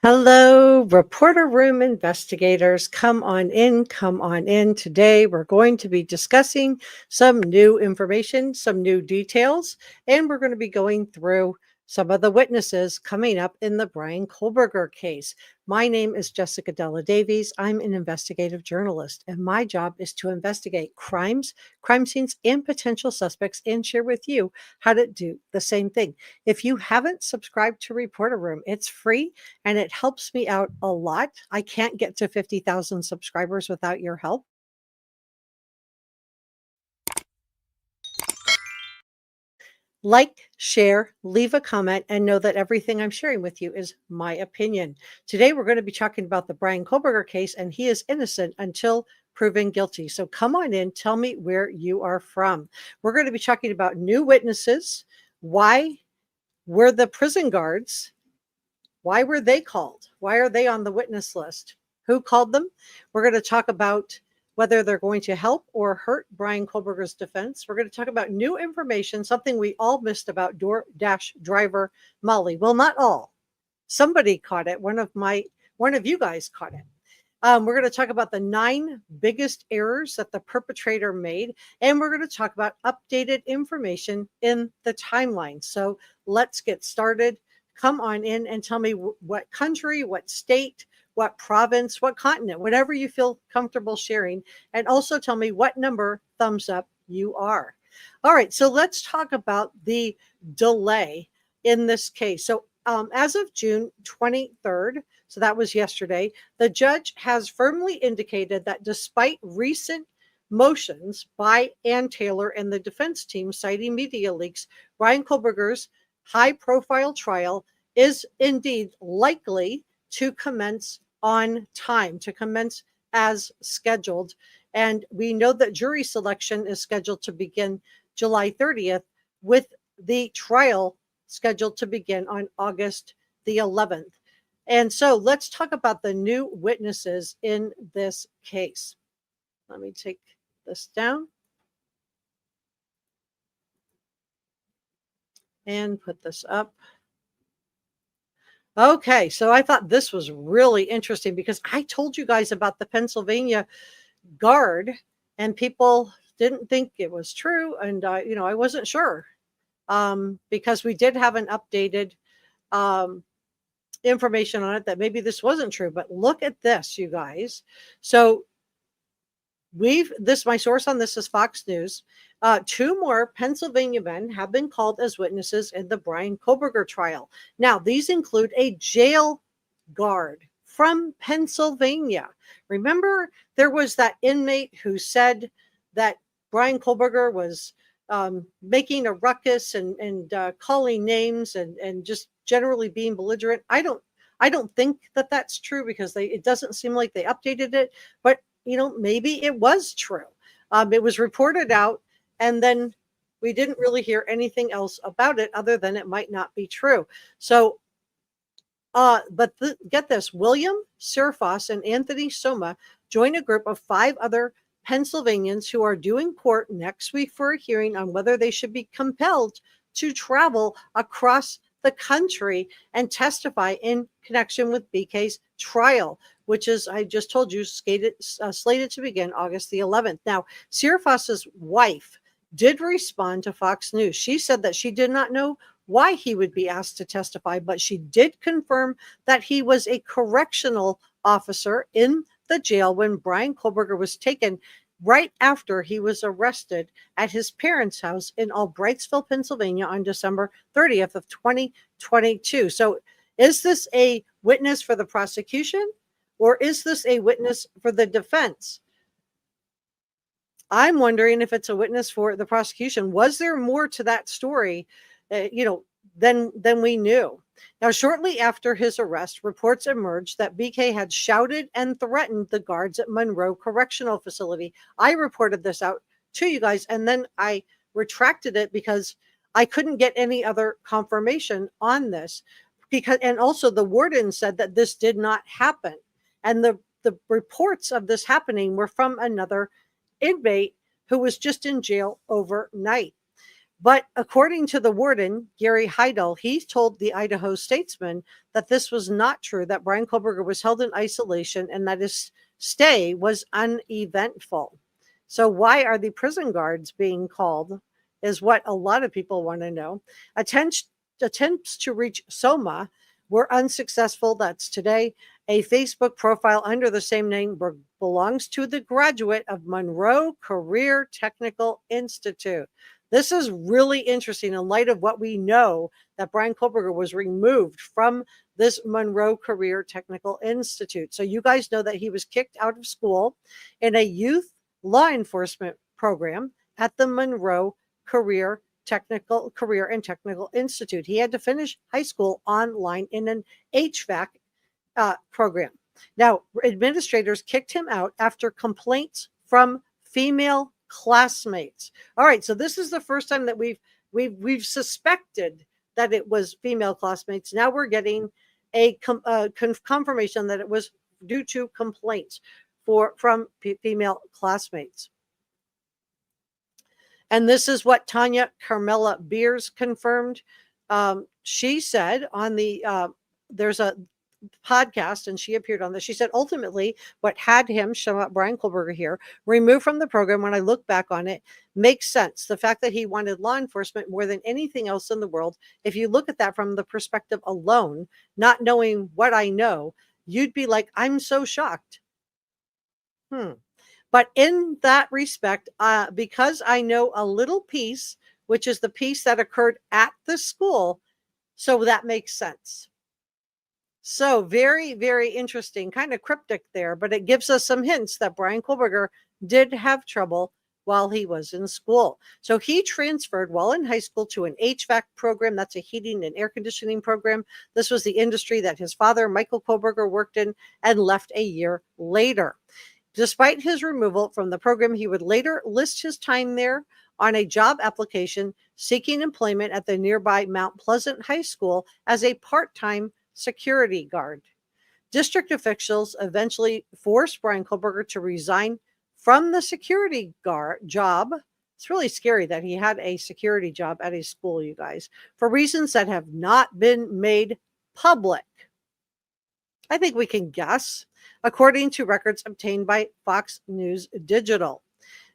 Hello, reporter room investigators. Come on in, come on in. Today, we're going to be discussing some new information, some new details, and we're going to be going through some of the witnesses coming up in the Bryan Kohberger case. My name is Jessica Della Davies. I'm an investigative journalist, and my job is to investigate crimes, crime scenes, and potential suspects and share with you how to do the same thing. If you haven't subscribed to Reporter Room, it's free and it helps me out a lot. I can't get to 50,000 subscribers without your help. Like, share, leave a comment, and know that everything I'm sharing with you is my opinion. Today, we're going to be talking about the Bryan Kohberger case, and he is innocent until proven guilty. So come on in, tell me where you are from. We're going to be talking about new witnesses. Why were the prison guards? Why were they called? Why are they on the witness list? Who called them? We're going to talk about whether they're going to help or hurt Bryan Kohberger's defense. We're going to talk about new information, something we all missed about Doordash driver Molly. Well, not all. Somebody caught it. One of you guys caught it. We're going to talk about the 9 biggest errors that the perpetrator made, and we're going to talk about updated information in the timeline. So let's get started. Come on in and tell me what country, what state, what province, what continent, whatever you feel comfortable sharing. And also tell me what number thumbs up you are. All right, so let's talk about the delay in this case. So as of June 23rd, so that was yesterday, the judge has firmly indicated that despite recent motions by Ann Taylor and the defense team citing media leaks, Bryan Kohberger's high-profile trial is indeed likely to commence on time, to commence as scheduled. And we know that jury selection is scheduled to begin July 30th, with the trial scheduled to begin on August the 11th. And so let's talk about the new witnesses in this case. Let me take this down and put this up. Okay, so I thought this was really interesting because I told you guys about the Pennsylvania guard and people didn't think it was true. And, I wasn't sure because we did have an updated information on it that maybe this wasn't true. But look at this, you guys. So my source on this is Fox News. 2 more Pennsylvania men have been called as witnesses in the Bryan Kohberger trial. Now, these include a jail guard from Pennsylvania. Remember, there was that inmate who said that Bryan Kohberger was making a ruckus and calling names and just generally being belligerent. I don't think that that's true because it doesn't seem like they updated it, but maybe it was true. It was reported out, and then we didn't really hear anything else about it other than it might not be true. So, get this: William Surfoss and Anthony Soma join a group of 5 other Pennsylvanians who are due in court next week for a hearing on whether they should be compelled to travel across the country and testify in connection with BK's trial, which is, I just told you, slated to begin August the 11th. Now, Surfoss's wife did respond to Fox News. She said that she did not know why he would be asked to testify, but she did confirm that he was a correctional officer in the jail when Bryan Kohberger was taken right after he was arrested at his parents' house in Albrightsville, Pennsylvania on December 30th of 2022. So is this a witness for the prosecution or is this a witness for the defense? I'm wondering if it's a witness for the prosecution. Was there more to that story, than we knew? Now, shortly after his arrest, reports emerged that BK had shouted and threatened the guards at Monroe Correctional Facility. I reported this out to you guys, and then I retracted it because I couldn't get any other confirmation on this. And also the warden said that this did not happen. And the reports of this happening were from another inmate who was just in jail overnight. But according to the warden, Gary Heidel, he told the Idaho Statesman that this was not true, that Bryan Kohberger was held in isolation and that his stay was uneventful. So why are the prison guards being called is what a lot of people want to know. Attempts to reach Soma were unsuccessful. That's today. A Facebook profile under the same name belongs to the graduate of Monroe Career Technical Institute. This is really interesting in light of what we know, that Bryan Kohberger was removed from this Monroe Career Technical Institute. So you guys know that he was kicked out of school in a youth law enforcement program at the Monroe Career and Technical Institute. He had to finish high school online in an HVAC program. Now, administrators kicked him out after complaints from female classmates. All right, so this is the first time that we've suspected that it was female classmates. Now we're getting a confirmation that it was due to complaints from female classmates. And this is what Tanya Carmela Beers confirmed. She said on the there's a podcast and she appeared on this. She said, ultimately, what had him, Bryan Kohberger here, removed from the program, when I look back on it, makes sense. The fact that he wanted law enforcement more than anything else in the world, if you look at that from the perspective alone, not knowing what I know, you'd be like, I'm so shocked. But in that respect, because I know a little piece, which is the piece that occurred at the school, so that makes sense. So very, very interesting, kind of cryptic there, but it gives us some hints that Bryan Kohberger did have trouble while he was in school. So he transferred while in high school to an HVAC program. That's a heating and air conditioning program. This was the industry that his father, Michael Kohberger, worked in and left a year later. Despite his removal from the program, he would later list his time there on a job application seeking employment at the nearby Mount Pleasant High School as a part-time security guard. District officials eventually forced Bryan Kohberger to resign from the security guard job. It's really scary that he had a security job at a school, you guys, for reasons that have not been made public. I think we can guess, according to records obtained by Fox News Digital.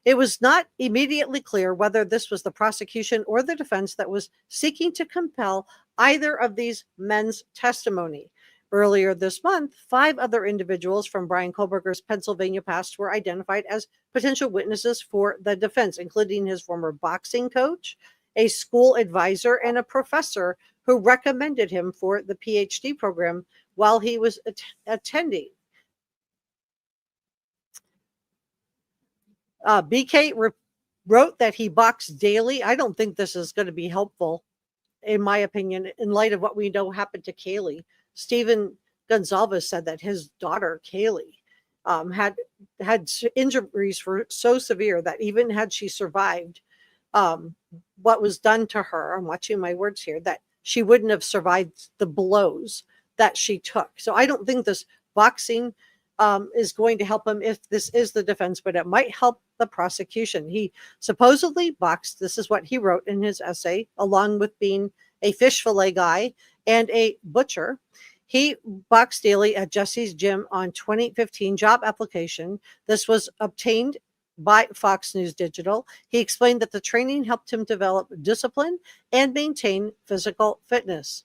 It was not immediately clear whether this was the prosecution or the defense that was seeking to compel either of these men's testimony. Earlier this month, 5 other individuals from Bryan Kohberger's Pennsylvania past were identified as potential witnesses for the defense, including his former boxing coach, a school advisor, and a professor who recommended him for the PhD program while he was attending. BK wrote that he boxed daily. I don't think this is going to be helpful, in my opinion, in light of what we know happened to Kaylee. Stephen Gonzalez said that his daughter, Kaylee, had injuries so severe that even had she survived what was done to her, I'm watching my words here, that she wouldn't have survived the blows that she took. So I don't think this boxing is going to help him if this is the defense, but it might help the prosecution. He supposedly boxed, this is what he wrote in his essay, along with being a fish fillet guy and a butcher. He boxed daily at Jesse's Gym on 2015 job application. This was obtained by Fox News Digital. He explained that the training helped him develop discipline and maintain physical fitness.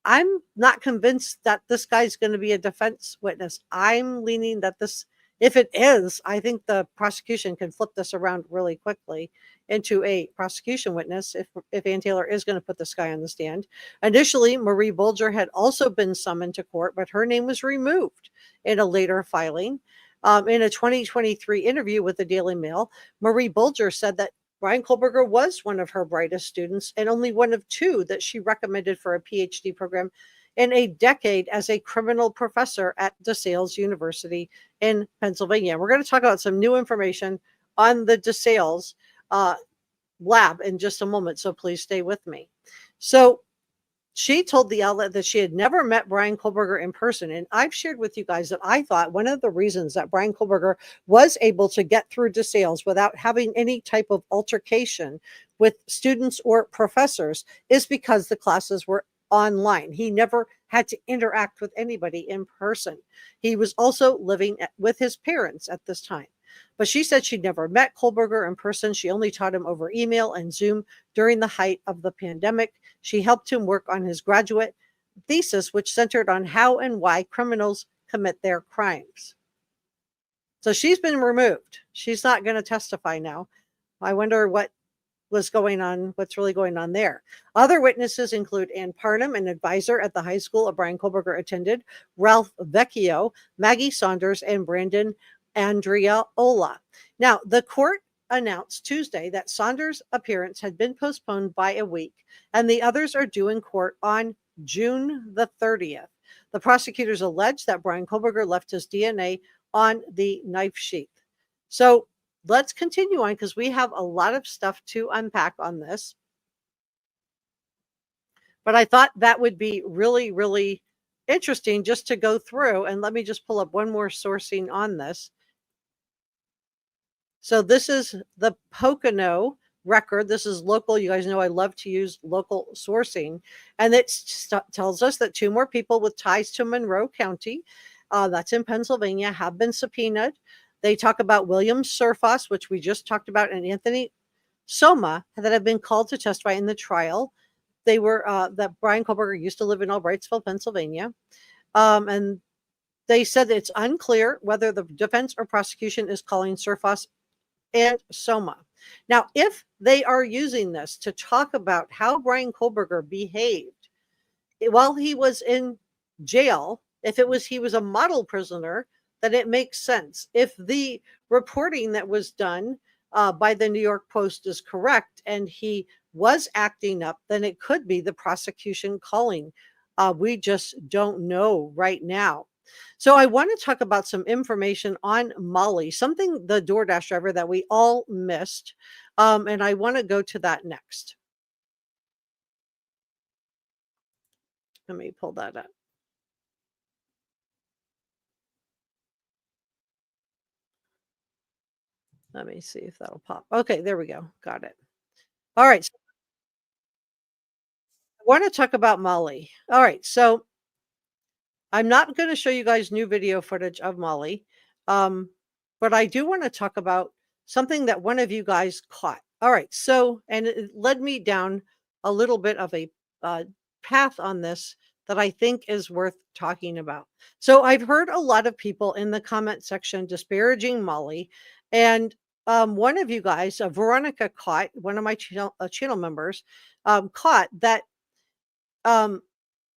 I'm not convinced that this guy's going to be a defense witness. I'm leaning that this, if it is, I think the prosecution can flip this around really quickly into a prosecution witness if Ann Taylor is going to put this guy on the stand. Initially, Marie Bolger had also been summoned to court, but her name was removed in a later filing. In a 2023 interview with the Daily Mail, Marie Bolger said that Bryan Kohberger was one of her brightest students and only one of 2 that she recommended for a PhD program in a decade as a criminal professor at DeSales University in Pennsylvania. We're going to talk about some new information on the DeSales lab in just a moment, so please stay with me. So She told the outlet that she had never met Bryan Kohberger in person. And I've shared with you guys that I thought one of the reasons that Bryan Kohberger was able to get through to sales without having any type of altercation with students or professors is because the classes were online. He never had to interact with anybody in person. He was also living with his parents at this time. But she said she'd never met Kohberger in person. She only taught him over email and Zoom during the height of the pandemic. She helped him work on his graduate thesis, which centered on how and why criminals commit their crimes. So she's been removed. She's not going to testify now. I wonder what was going on, what's really going on there. Other witnesses include Ann Parnham, an advisor at the high school of Bryan Kohberger attended, Ralph Vecchio, Maggie Saunders, and Brandon Andreola. Now, the court announced Tuesday that Saunders' appearance had been postponed by a week, and the others are due in court on June the 30th. The prosecutors alleged that Bryan Kohberger left his DNA on the knife sheath. So let's continue on because we have a lot of stuff to unpack on this. But I thought that would be really, really interesting just to go through. And let me just pull up one more sourcing on this. So this is the Pocono record. This is local. You guys know I love to use local sourcing. And it tells us that 2 more people with ties to Monroe County, that's in Pennsylvania, have been subpoenaed. They talk about William Surfos, which we just talked about, and Anthony Soma, that have been called to testify in the trial. They were that Bryan Kohberger used to live in Albrightsville, Pennsylvania. And they said that it's unclear whether the defense or prosecution is calling Surfos and Soma. Now, if they are using this to talk about how Bryan Kohberger behaved while he was in jail, if he was a model prisoner, then it makes sense. If the reporting that was done by the New York Post is correct and he was acting up, then it could be the prosecution calling. We just don't know right now. So I want to talk about some information on Molly, something the Doordash driver that we all missed. And I want to go to that next. Let me pull that up. Let me see if that'll pop. Okay, there we go. Got it. All right. So I want to talk about Molly. All right. So I'm not going to show you guys new video footage of Molly, but I do want to talk about something that one of you guys caught. All right, so, and it led me down a little bit of a path on this that I think is worth talking about. So I've heard a lot of people in the comment section disparaging Molly, and one of you guys, Veronica, caught, one of my channel members, caught that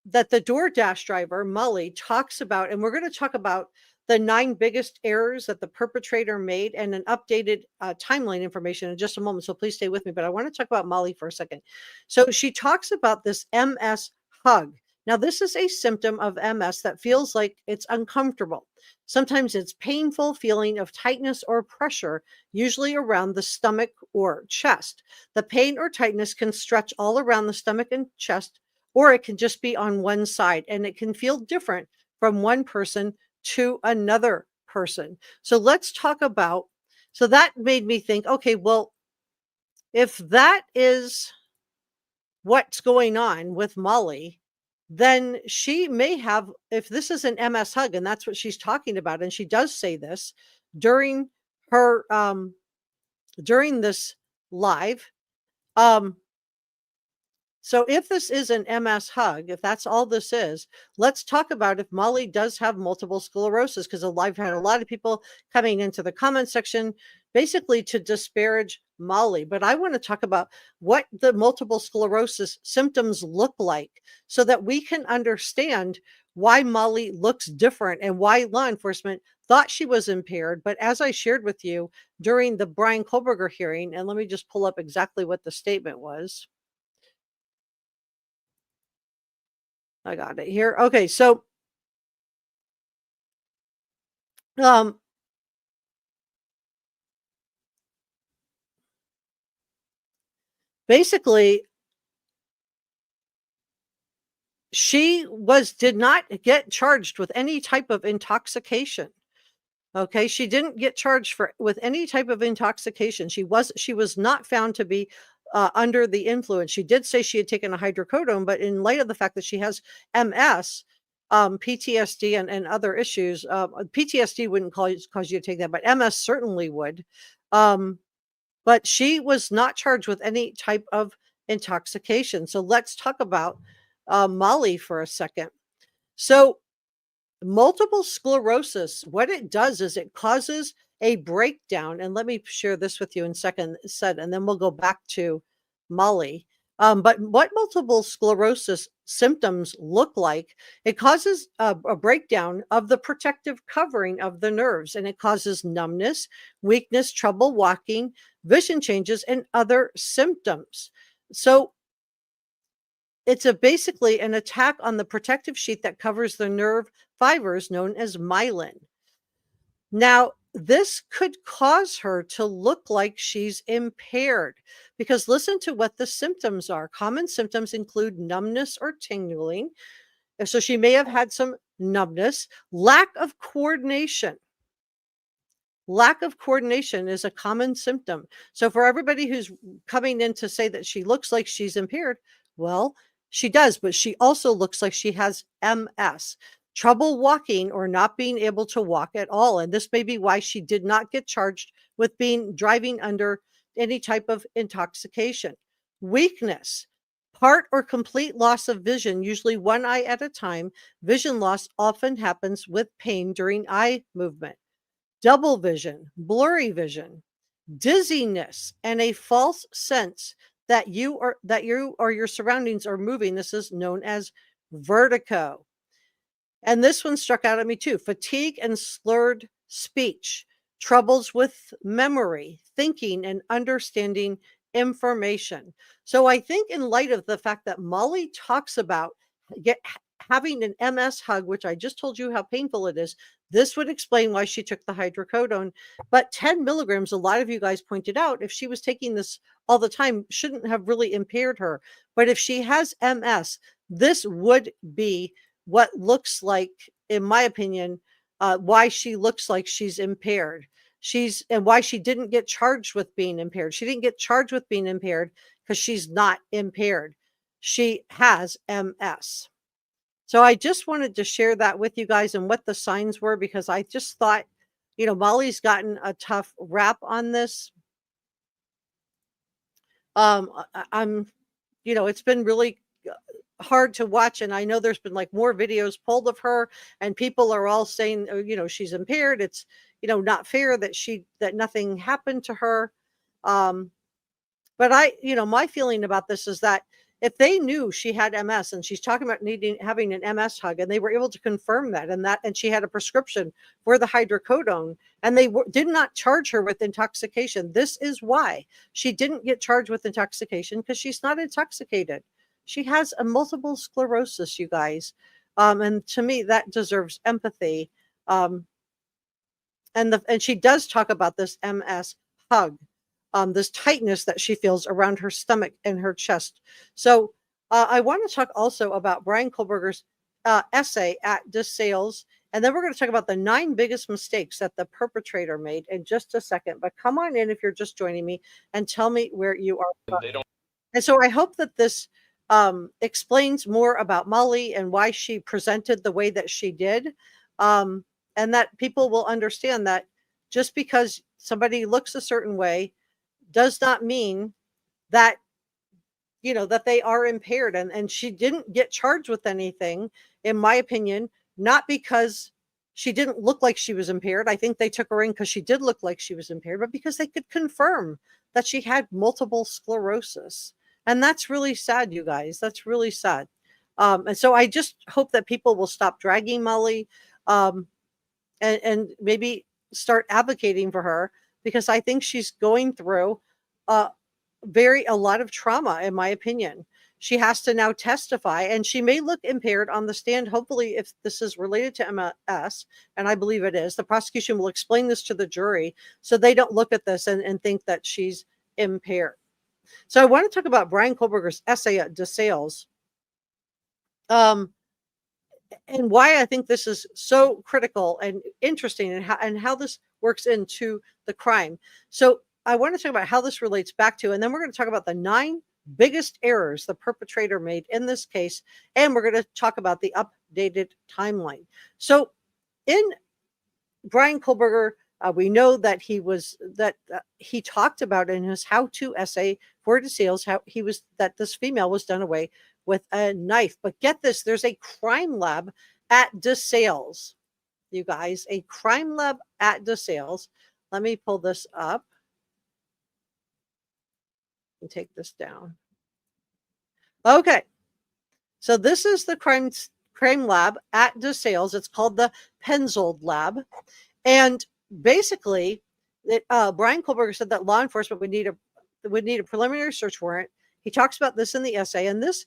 that the DoorDash driver, Molly, talks about, and we're going to talk about the 9 biggest errors that the perpetrator made and an updated timeline information in just a moment. So please stay with me. But I want to talk about Molly for a second. So she talks about this MS hug. Now, this is a symptom of MS that feels like it's uncomfortable. Sometimes it's painful feeling of tightness or pressure, usually around the stomach or chest. The pain or tightness can stretch all around the stomach and chest, or it can just be on one side, and it can feel different from one person to another person. So let's talk about, so that made me think, okay, well, if that is what's going on with Molly, then she may have, if this is an MS hug and that's what she's talking about, and she does say this during her during this live, so if this is an MS hug, if that's all this is, let's talk about if Molly does have multiple sclerosis, because I've had a lot of people coming into the comment section basically to disparage Molly. But I want to talk about what the multiple sclerosis symptoms look like so that we can understand why Molly looks different and why law enforcement thought she was impaired. But as I shared with you during the Bryan Kohberger hearing, and let me just pull up exactly what the statement was. I got it here. Okay, so um basically She did not get charged with any type of intoxication. Okay, she didn't get charged with any type of intoxication. She was not found to be under the influence. She did say she had taken a hydrocodone, but in light of the fact that she has MS, PTSD, and other issues, PTSD wouldn't cause you to take that, but MS certainly would. Um, but she was not charged with any type of intoxication. So let's talk about Molly for a second. So multiple sclerosis, what it does is it causes a breakdown. And let me share this with you in second set, and then we'll go back to Molly. But what multiple sclerosis symptoms look like, it causes a breakdown of the protective covering of the nerves, and it causes numbness, weakness, trouble walking, vision changes, and other symptoms. So it's basically an attack on the protective sheet that covers the nerve fibers known as myelin. Now, this could cause her to look like she's impaired, because listen to what the symptoms are. Common symptoms include numbness or tingling. So she may have had some numbness, lack of coordination. Lack of coordination is a common symptom. So for everybody who's coming in to say that she looks like she's impaired, well, she does, but she also looks like she has MS, trouble walking or not being able to walk at all. And this may be why she did not get charged with driving under any type of intoxication. Weakness, part or complete loss of vision, usually one eye at a time. Vision loss often happens with pain during eye movement. Double vision, blurry vision, dizziness, and a false sense that you or your surroundings are moving. This is known as vertigo. And this one struck out at me too. Fatigue and slurred speech, troubles with memory, thinking, and understanding information. So I think in light of the fact that Molly talks about having an MS hug, which I just told you how painful it is, this would explain why she took the hydrocodone. But 10 milligrams, a lot of you guys pointed out, if she was taking this all the time, shouldn't have really impaired her. But if she has MS, this would be what looks like, in my opinion, why she looks like she's impaired. And why she didn't get charged with being impaired. She didn't get charged with being impaired because she's not impaired. She has MS. So I just wanted to share that with you guys and what the signs were, because I just thought, Molly's gotten a tough rap on this. It's been really hard to watch, and I know there's been like more videos pulled of her, and people are all saying, she's impaired. It's, not fair that nothing happened to her. But my feeling about this is that if they knew she had MS and she's talking about having an MS hug, and they were able to confirm that, and she had a prescription for the hydrocodone, and they did not charge her with intoxication. This is why she didn't get charged with intoxication, because she's not intoxicated. She has a multiple sclerosis, you guys. And to me, that deserves empathy. And she does talk about this MS hug. This tightness that she feels around her stomach and her chest. So I want to talk also about Bryan Kohberger's essay at DeSales, and then we're going to talk about the 9 biggest mistakes that the perpetrator made in just a second. But come on in if you're just joining me, and tell me where you are from. And so I hope that this explains more about Molly and why she presented the way that she did, and that people will understand that just because somebody looks a certain way does not mean that that they are impaired. And she didn't get charged with anything, in my opinion, not because she didn't look like she was impaired. I think they took her in because she did look like she was impaired, but because they could confirm that she had multiple sclerosis. And that's really sad, you guys. That's really sad. And so I just hope that people will stop dragging Molly, and maybe start advocating for her, because I think she's going through a lot of trauma, in my opinion. She has to now testify, and she may look impaired on the stand. Hopefully, if this is related to MS, and I believe it is, the prosecution will explain this to the jury so they don't look at this and think that she's impaired. So I want to talk about Bryan Kohberger's essay at DeSales. Um, and why I think this is so critical and interesting, and how this works into the crime. So I want to talk about how this relates back to, and then we're going to talk about the 9 biggest errors the perpetrator made in this case, and we're going to talk about the updated timeline. So in Bryan Kohberger, we know that he talked about in his how-to essay for DeSales how he was that this female was done away with a knife. But get this, there's a crime lab at DeSales, you guys, a crime lab at DeSales. Let me pull this up and take this down. Okay, so this is the crime lab at DeSales. It's called the Penzold Lab. And basically, Bryan Kohberger said that law enforcement would need a preliminary search warrant. He talks about this in the essay, and this,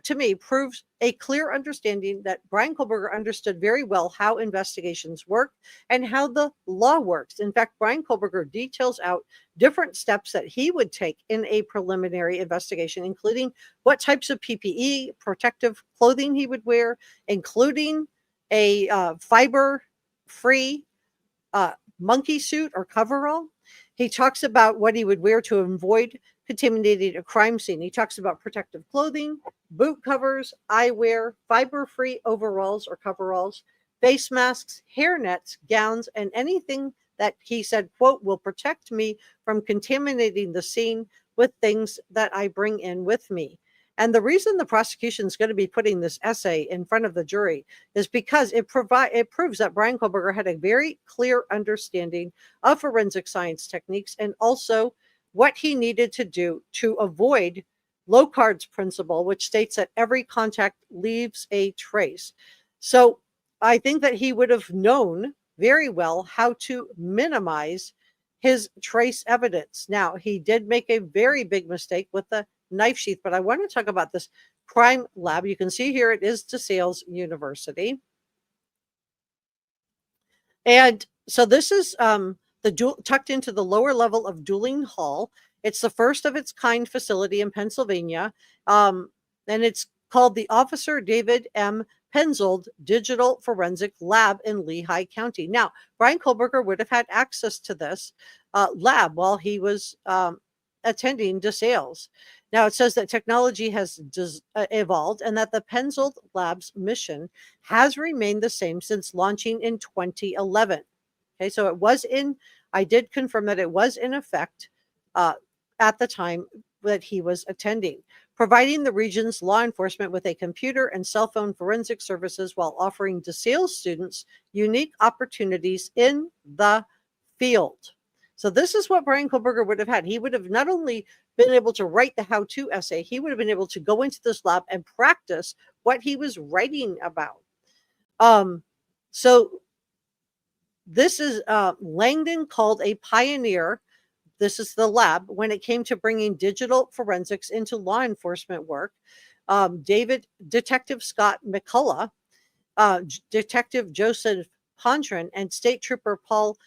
to me, proves a clear understanding that Bryan Kohberger understood very well how investigations work and how the law works. In fact, Bryan Kohberger details out different steps that he would take in a preliminary investigation, including what types of PPE, protective clothing he would wear, including a fiber-free monkey suit or coverall. He talks about what he would wear to avoid contaminating a crime scene. He talks about protective clothing, boot covers, eyewear, fiber-free overalls or coveralls, face masks, hair nets, gowns, and anything that he said, quote, will protect me from contaminating the scene with things that I bring in with me. And the reason the prosecution is going to be putting this essay in front of the jury is because it proves that Bryan Kohberger had a very clear understanding of forensic science techniques and also what he needed to do to avoid Locard's principle, which states that every contact leaves a trace. So I think that he would have known very well how to minimize his trace evidence. Now, he did make a very big mistake with the knife sheath, but I want to talk about this crime lab. You can see here it is DeSales University. And so this is tucked into the lower level of Dueling Hall. It's the first of its kind facility in Pennsylvania. And it's called the Officer David M. Penzold Digital Forensic Lab in Lehigh County. Now, Bryan Kohberger would have had access to this lab while he was attending DeSales. Now, it says that technology has evolved and that the Penzold Lab's mission has remained the same since launching in 2011. Okay, so I did confirm that it was in effect at the time that he was attending, providing the region's law enforcement with a computer and cell phone forensic services while offering DeSales students unique opportunities in the field. So this is what Bryan Kohberger would have had. He would have not only been able to write the how-to essay, he would have been able to go into this lab and practice what he was writing about. So this is Langdon called a pioneer. This is the lab when it came to bringing digital forensics into law enforcement work. Detective Scott McCullough, Detective Joseph Pondren, and State Trooper Paul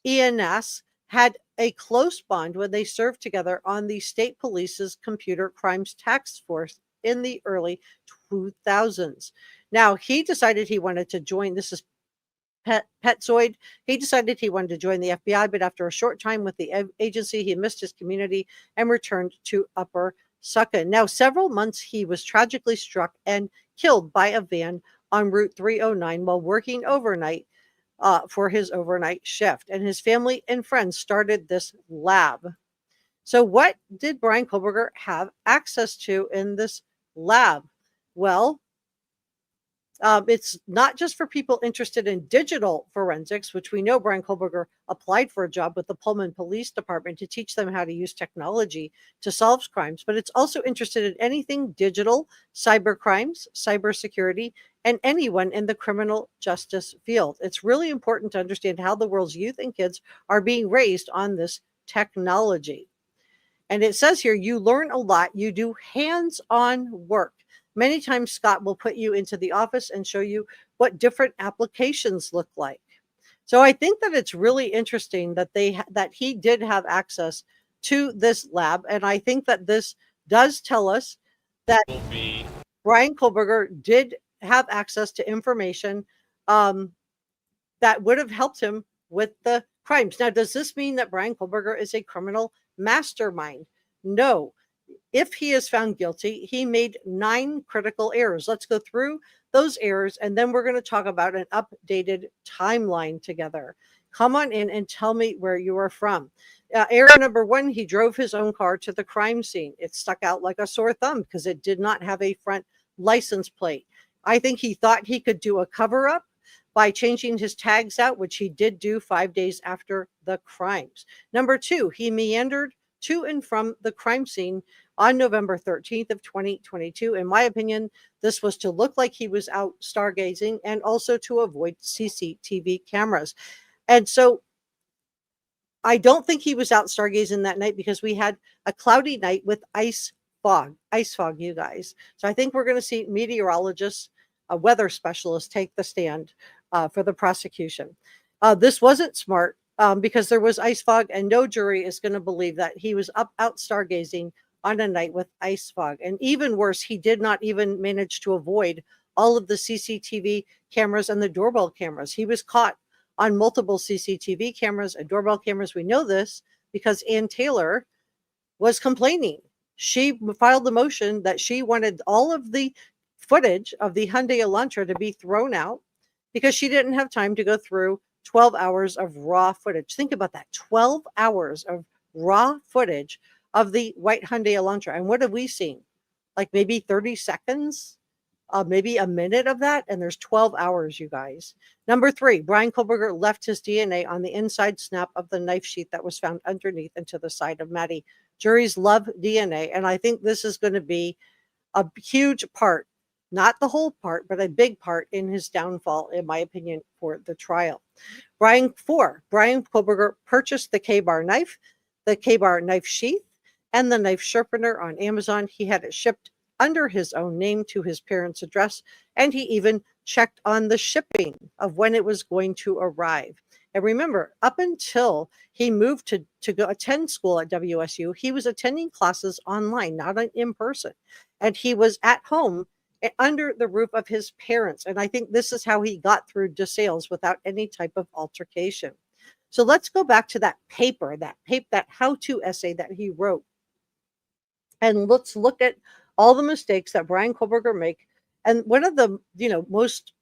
Eanas had a close bond when they served together on the state police's computer crimes task force in the early 2000s. Now, he decided he wanted to join. This is Petzoid. He decided he wanted to join the FBI, but after a short time with the agency, he missed his community and returned to Upper Succoth. Now, several months he was tragically struck and killed by a van on Route 309 while working overnight for his overnight shift. And his family and friends started this lab. So what did Bryan Kohberger have access to in this lab? Well, it's not just for people interested in digital forensics, which we know Bryan Kohberger applied for a job with the Pullman Police Department to teach them how to use technology to solve crimes, but it's also interested in anything digital, cyber crimes, cybersecurity, and anyone in the criminal justice field. It's really important to understand how the world's youth and kids are being raised on this technology. And it says here, you learn a lot, you do hands-on work. Many times Scott will put you into the office and show you what different applications look like. So I think that it's really interesting that that he did have access to this lab. And I think that this does tell us that Bryan Kohberger did have access to information um, that would have helped him with the crimes. Now, does this mean that Bryan Kohberger is a criminal mastermind? No. If he is found guilty, he made 9 critical errors. Let's go through those errors, and then we're going to talk about an updated timeline together. Come on in and tell me where you are from. Error number 1, he drove his own car to the crime scene. It stuck out like a sore thumb because it did not have a front license plate. I think he thought he could do a cover-up by changing his tags out, which he did do 5 days after the crimes. Number 2, he meandered to and from the crime scene on November 13th of 2022. In my opinion, this was to look like he was out stargazing and also to avoid CCTV cameras. And so I don't think he was out stargazing that night because we had a cloudy night with ice fog, you guys. So I think we're going to see meteorologists, weather specialists take the stand for the prosecution. This wasn't smart because there was ice fog, and no jury is going to believe that he was out stargazing on a night with ice fog. And even worse, he did not even manage to avoid all of the CCTV cameras and the doorbell cameras. He was caught on multiple CCTV cameras and doorbell cameras. We know this because Ann Taylor was complaining. She filed the motion that she wanted all of the footage of the Hyundai Elantra to be thrown out because she didn't have time to go through 12 hours of raw footage. Think about that, 12 hours of raw footage of the white Hyundai Elantra. And what have we seen? Like maybe 30 seconds, maybe a minute of that, and there's 12 hours, you guys. Number 3, Bryan Kohberger left his DNA on the inside snap of the knife sheath that was found underneath and to the side of Maddie. Juries love DNA, and I think this is going to be a huge part, not the whole part, but a big part in his downfall, in my opinion, for the trial. 4, Bryan Kohberger purchased the K-bar knife, the K-bar knife sheath, and the knife sharpener on Amazon. He had it shipped under his own name to his parents' address, and he even checked on the shipping of when it was going to arrive. And remember, up until he moved to go attend school at WSU, he was attending classes online, not in person. And he was at home under the roof of his parents. And I think this is how he got through DeSales without any type of altercation. So let's go back to that paper, that how-to essay that he wrote. And let's look at all the mistakes that Bryan Kohberger make. And one of the, most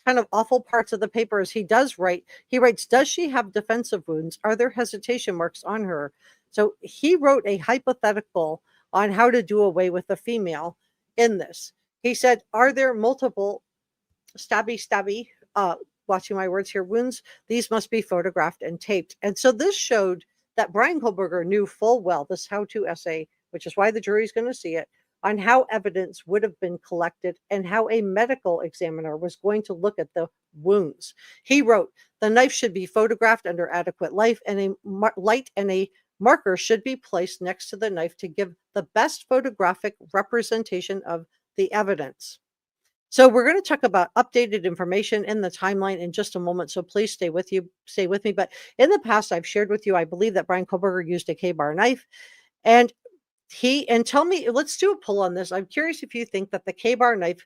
kind of awful parts of the paper is he writes, does she have defensive wounds? Are there hesitation marks on her? So he wrote a hypothetical on how to do away with a female in this. He said, are there multiple stabby, watching my words here, wounds? These must be photographed and taped. And so this showed that Bryan Kohberger knew full well, this how-to essay, which is why the jury is going to see it, on how evidence would have been collected and how a medical examiner was going to look at the wounds. He wrote, the knife should be photographed under adequate light, and a marker should be placed next to the knife to give the best photographic representation of the evidence. So we're going to talk about updated information in the timeline in just a moment. So please stay with me. But in the past, I've shared with you, I believe that Bryan Kohberger used a K-bar knife, and tell me, let's do a poll on this. I'm curious if you think that the K-bar knife,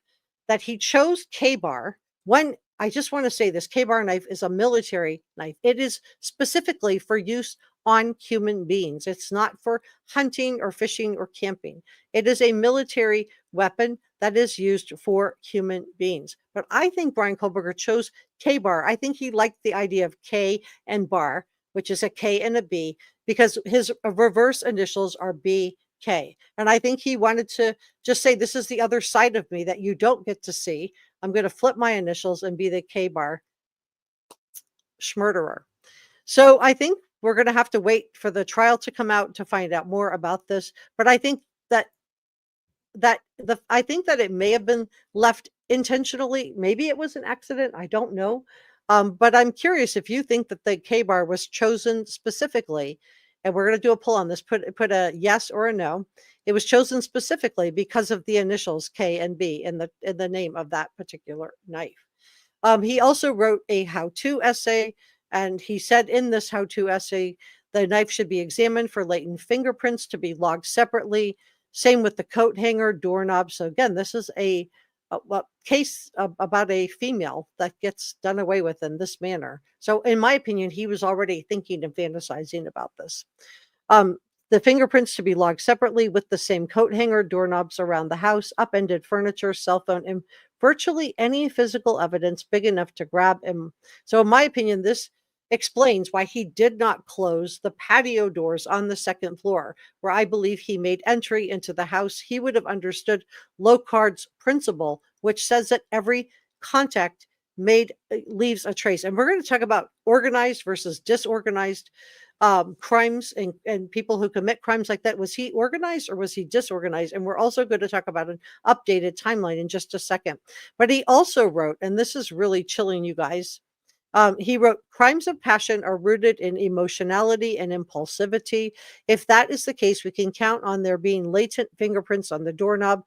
that he chose K-bar. One, I just want to say this K-bar knife is a military knife. It is specifically for use on human beings. It's not for hunting or fishing or camping. It is a military weapon that is used for human beings. But I think Bryan Kohberger chose K-bar. I think he liked the idea of K and bar, which is a K and a B, because his reverse initials are BK. And I think he wanted to just say, this is the other side of me that you don't get to see. I'm going to flip my initials and be the K-bar schmurderer. So I think we're going to have to wait for the trial to come out to find out more about this. But I think that it may have been left intentionally. Maybe it was an accident. I don't know. But I'm curious if you think that the K-bar was chosen specifically, and we're going to do a poll on this, put a yes or a no. It was chosen specifically because of the initials K and B in the name of that particular knife. He also wrote a how-to essay, and he said in this how-to essay, the knife should be examined for latent fingerprints to be logged separately. Same with the coat hanger, doorknob. So again, this is a case about a female that gets done away with in this manner. So in my opinion, he was already thinking and fantasizing about this. The fingerprints to be logged separately with the same coat hanger, doorknobs around the house, upended furniture, cell phone, and virtually any physical evidence big enough to grab him. So in my opinion, this explains why he did not close the patio doors on the second floor, where I believe he made entry into the house. He would have understood Locard's principle, which says that every contact made leaves a trace. And we're going to talk about organized versus disorganized crimes and people who commit crimes like that. Was he organized or was he disorganized? And we're also going to talk about an updated timeline in just a second. But he also wrote, and this is really chilling, you guys. He wrote, crimes of passion are rooted in emotionality and impulsivity. If that is the case, we can count on there being latent fingerprints on the doorknob,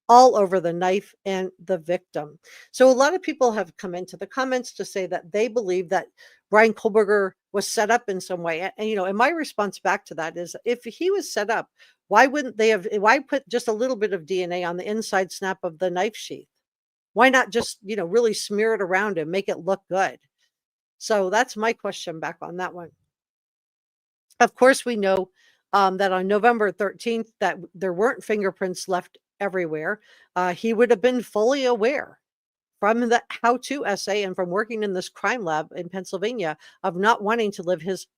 all over the knife and the victim. So a lot of people have come into the comments to say that they believe that Bryan Kohberger was set up in some way. And, and my response back to that is, if he was set up, why wouldn't they have, why put just a little bit of DNA on the inside snap of the knife sheath? Why not just, really smear it around and make it look good? So that's my question back on that one. Of course, we know that on November 13th, that there weren't fingerprints left everywhere. He would have been fully aware from the how-to essay and from working in this crime lab in Pennsylvania of not wanting to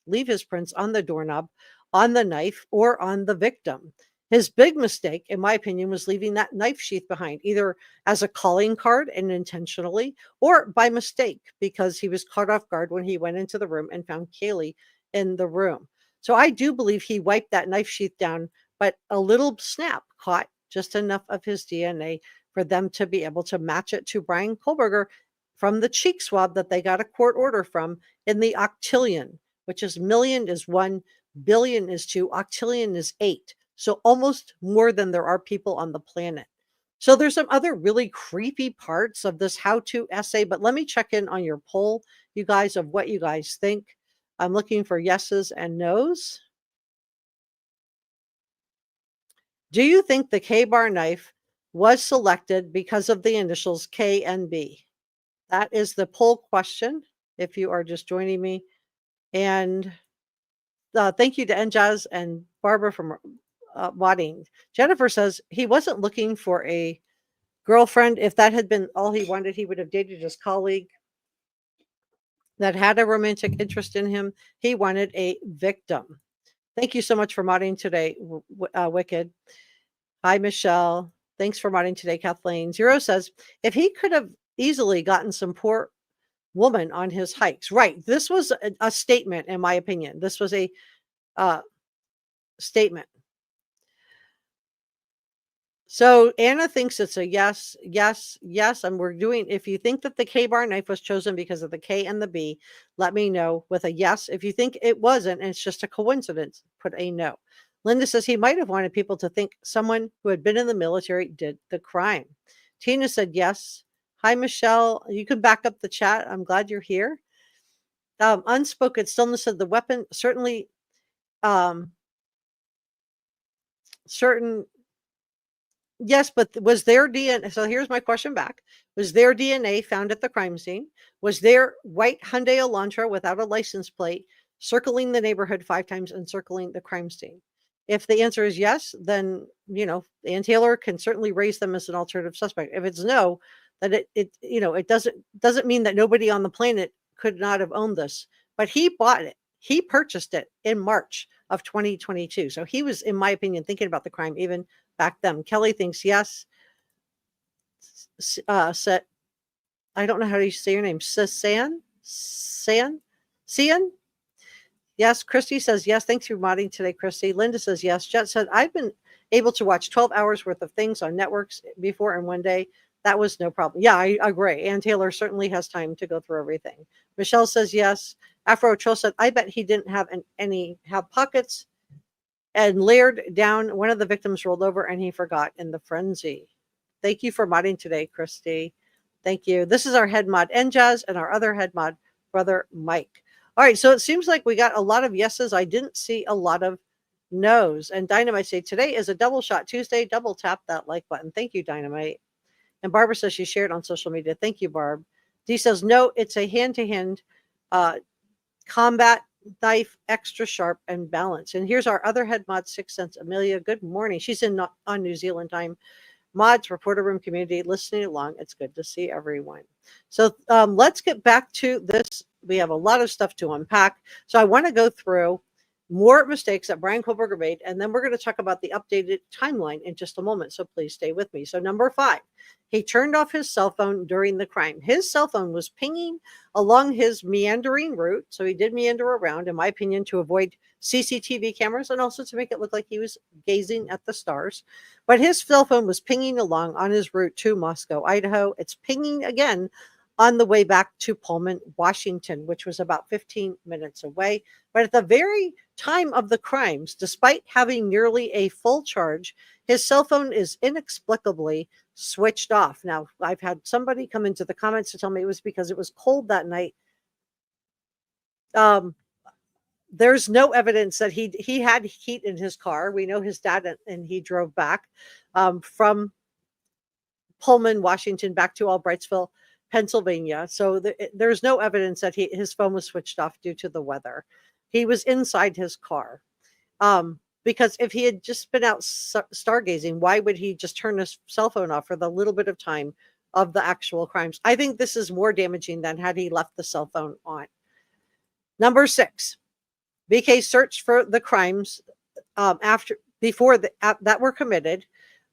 leave his prints on the doorknob, on the knife, or on the victim. His big mistake, in my opinion, was leaving that knife sheath behind, either as a calling card and intentionally, or by mistake, because he was caught off guard when he went into the room and found Kaylee in the room. So I do believe he wiped that knife sheath down, but a little snap caught just enough of his DNA for them to be able to match it to Bryan Kohberger from the cheek swab that they got a court order from in the octillion, which is million is 1, billion is 2, octillion is 8. So almost more than there are people on the planet. So there's some other really creepy parts of this how-to essay, but let me check in on your poll, you guys, of what you guys think. I'm looking for yeses and nos. Do you think the K-bar knife was selected because of the initials K and B? That is the poll question, if you are just joining me. And thank you to Njaz and Barbara from Wadding. Jennifer says he wasn't looking for a girlfriend. If that had been all he wanted, he would have dated his colleague that had a romantic interest in him. He wanted a victim. Thank you so much for modding today, Wicked. Hi, Michelle. Thanks for modding today, Kathleen. Zero says, if he could have easily gotten some poor woman on his hikes. Right. This was a statement, in my opinion. This was a statement. So Anna thinks it's a yes, yes, yes. And we're doing, if you think that the K-bar knife was chosen because of the K and the B, let me know with a yes. If you think it wasn't and it's just a coincidence, put a no. Linda says he might have wanted people to think someone who had been in the military did the crime. Tina said yes. Hi, Michelle. You can back up the chat. I'm glad you're here. Unspoken Stillness said the weapon certainly yes, but was their DNA, so here's my question back. Was their DNA found at the crime scene? Was their white Hyundai Elantra without a license plate circling the neighborhood 5 times and circling the crime scene? If the answer is yes, then, Ann Taylor can certainly raise them as an alternative suspect. If it's no, then it doesn't mean that nobody on the planet could not have owned this, but he bought it. He purchased it in March of 2022. So he was, in my opinion, thinking about the crime even back then. Kelly thinks yes. I don't know how you say your name. Cian? Yes. Christy says yes. Thanks for modding today, Christy. Linda says yes. Jet said, I've been able to watch 12 hours worth of things on networks before in one day. That was no problem. Yeah, I agree. Ann Taylor certainly has time to go through everything. Michelle says yes. Afro Trill said, I bet he didn't have have pockets and layered down. One of the victims rolled over and he forgot in the frenzy. Thank you for modding today, Christy. Thank you. This is our head mod, Njaz, and our other head mod, Brother Mike. All right, so it seems like we got a lot of yeses. I didn't see a lot of knows. And Dynamite say, today is a double shot Tuesday. Double tap that like button. Thank you, Dynamite. And Barbara says she shared on social media. Thank you, Barb. Dee says, no, it's a hand-to-hand combat knife, extra sharp and balanced. And here's our other head mod, 6 cents, Amelia. Good morning. She's on New Zealand time. Mods, reporter room community, listening along. It's good to see everyone. So let's get back to this. We have a lot of stuff to unpack. So I want to go through more mistakes that Bryan Kohberger made, and then we're going to talk about the updated timeline in just a moment. So please stay with me. So number 5, he turned off his cell phone during the crime. His cell phone was pinging along his meandering route. So he did meander around, in my opinion, to avoid CCTV cameras and also to make it look like he was gazing at the stars. But his cell phone was pinging along on his route to Moscow, Idaho. It's pinging again on the way back to Pullman, Washington, which was about 15 minutes away. But at the very time of the crimes, despite having nearly a full charge, his cell phone is inexplicably switched off. Now, I've had somebody come into the comments to tell me it was because it was cold that night. There's no evidence that he had heat in his car. We know his dad and he drove back from Pullman, Washington, back to Albrightsville, Pennsylvania. So there's no evidence that his phone was switched off due to the weather. He was inside his car. Because if he had just been out stargazing, why would he just turn his cell phone off for the little bit of time of the actual crimes? I think this is more damaging than had he left the cell phone on. Number 6. BK searched for the crimes before that were committed.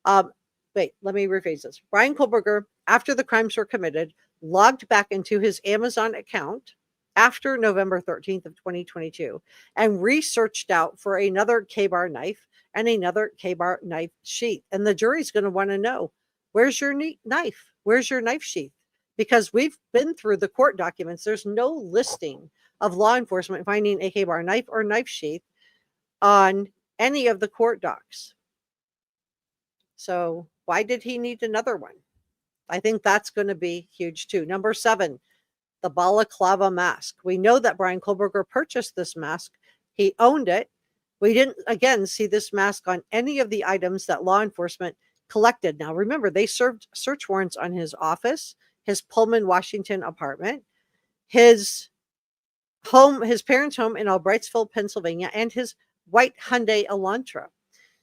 Wait, let me rephrase this. Bryan Kohberger, after the crimes were committed, logged back into his Amazon account after November 13th of 2022 and researched out for another K-bar knife and another K-bar knife sheath. And the jury's going to want to know, where's your knife? Where's your knife sheath? Because we've been through the court documents. There's no listing of law enforcement finding a K-bar knife or knife sheath on any of the court docs. So why did he need another one? I think that's going to be huge too. Number 7, the balaclava mask. We know that Bryan Kohberger purchased this mask. He owned it. We didn't, again, see this mask on any of the items that law enforcement collected. Now, remember, they served search warrants on his office, his Pullman, Washington apartment, his home, his parents' home in Albrightsville, Pennsylvania, and his white Hyundai Elantra.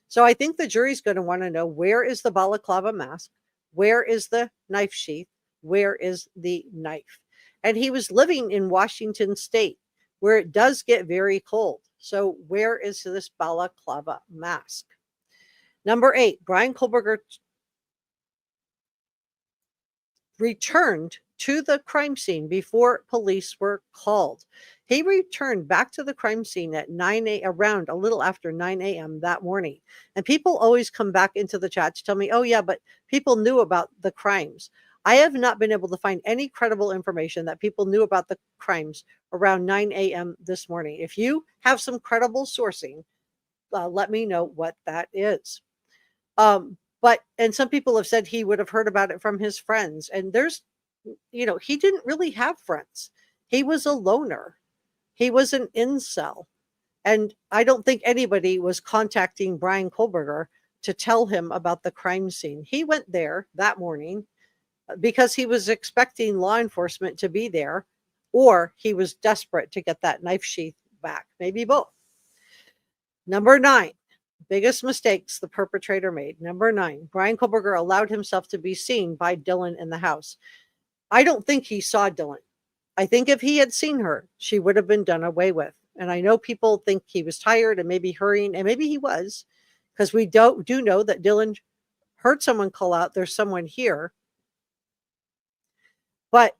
So I think the jury's going to want to know, where is the balaclava mask? Where is the knife sheath? Where is the knife? And he was living in Washington State, where it does get very cold. So where is this balaclava mask? Number 8, Bryan Kohberger returned to the crime scene before police were called. He returned back to the crime scene at around a little after 9 a.m. that morning. And people always come back into the chat to tell me, oh yeah, but people knew about the crimes. I have not been able to find any credible information that people knew about the crimes around 9 a.m. this morning. If you have some credible sourcing, let me know what that is. And some people have said he would have heard about it from his friends. And he didn't really have friends. He was a loner. He was an incel. And I don't think anybody was contacting Bryan Kohberger to tell him about the crime scene. He went there that morning because he was expecting law enforcement to be there, or he was desperate to get that knife sheath back. Maybe both. Number 9, biggest mistakes the perpetrator made. Number 9, Bryan Kohberger allowed himself to be seen by Dylan in the house. I don't think he saw Dylan. I think if he had seen her, she would have been done away with. And I know people think he was tired and maybe hurrying, and maybe he was, because we do know that Dylan heard someone call out, there's someone here. But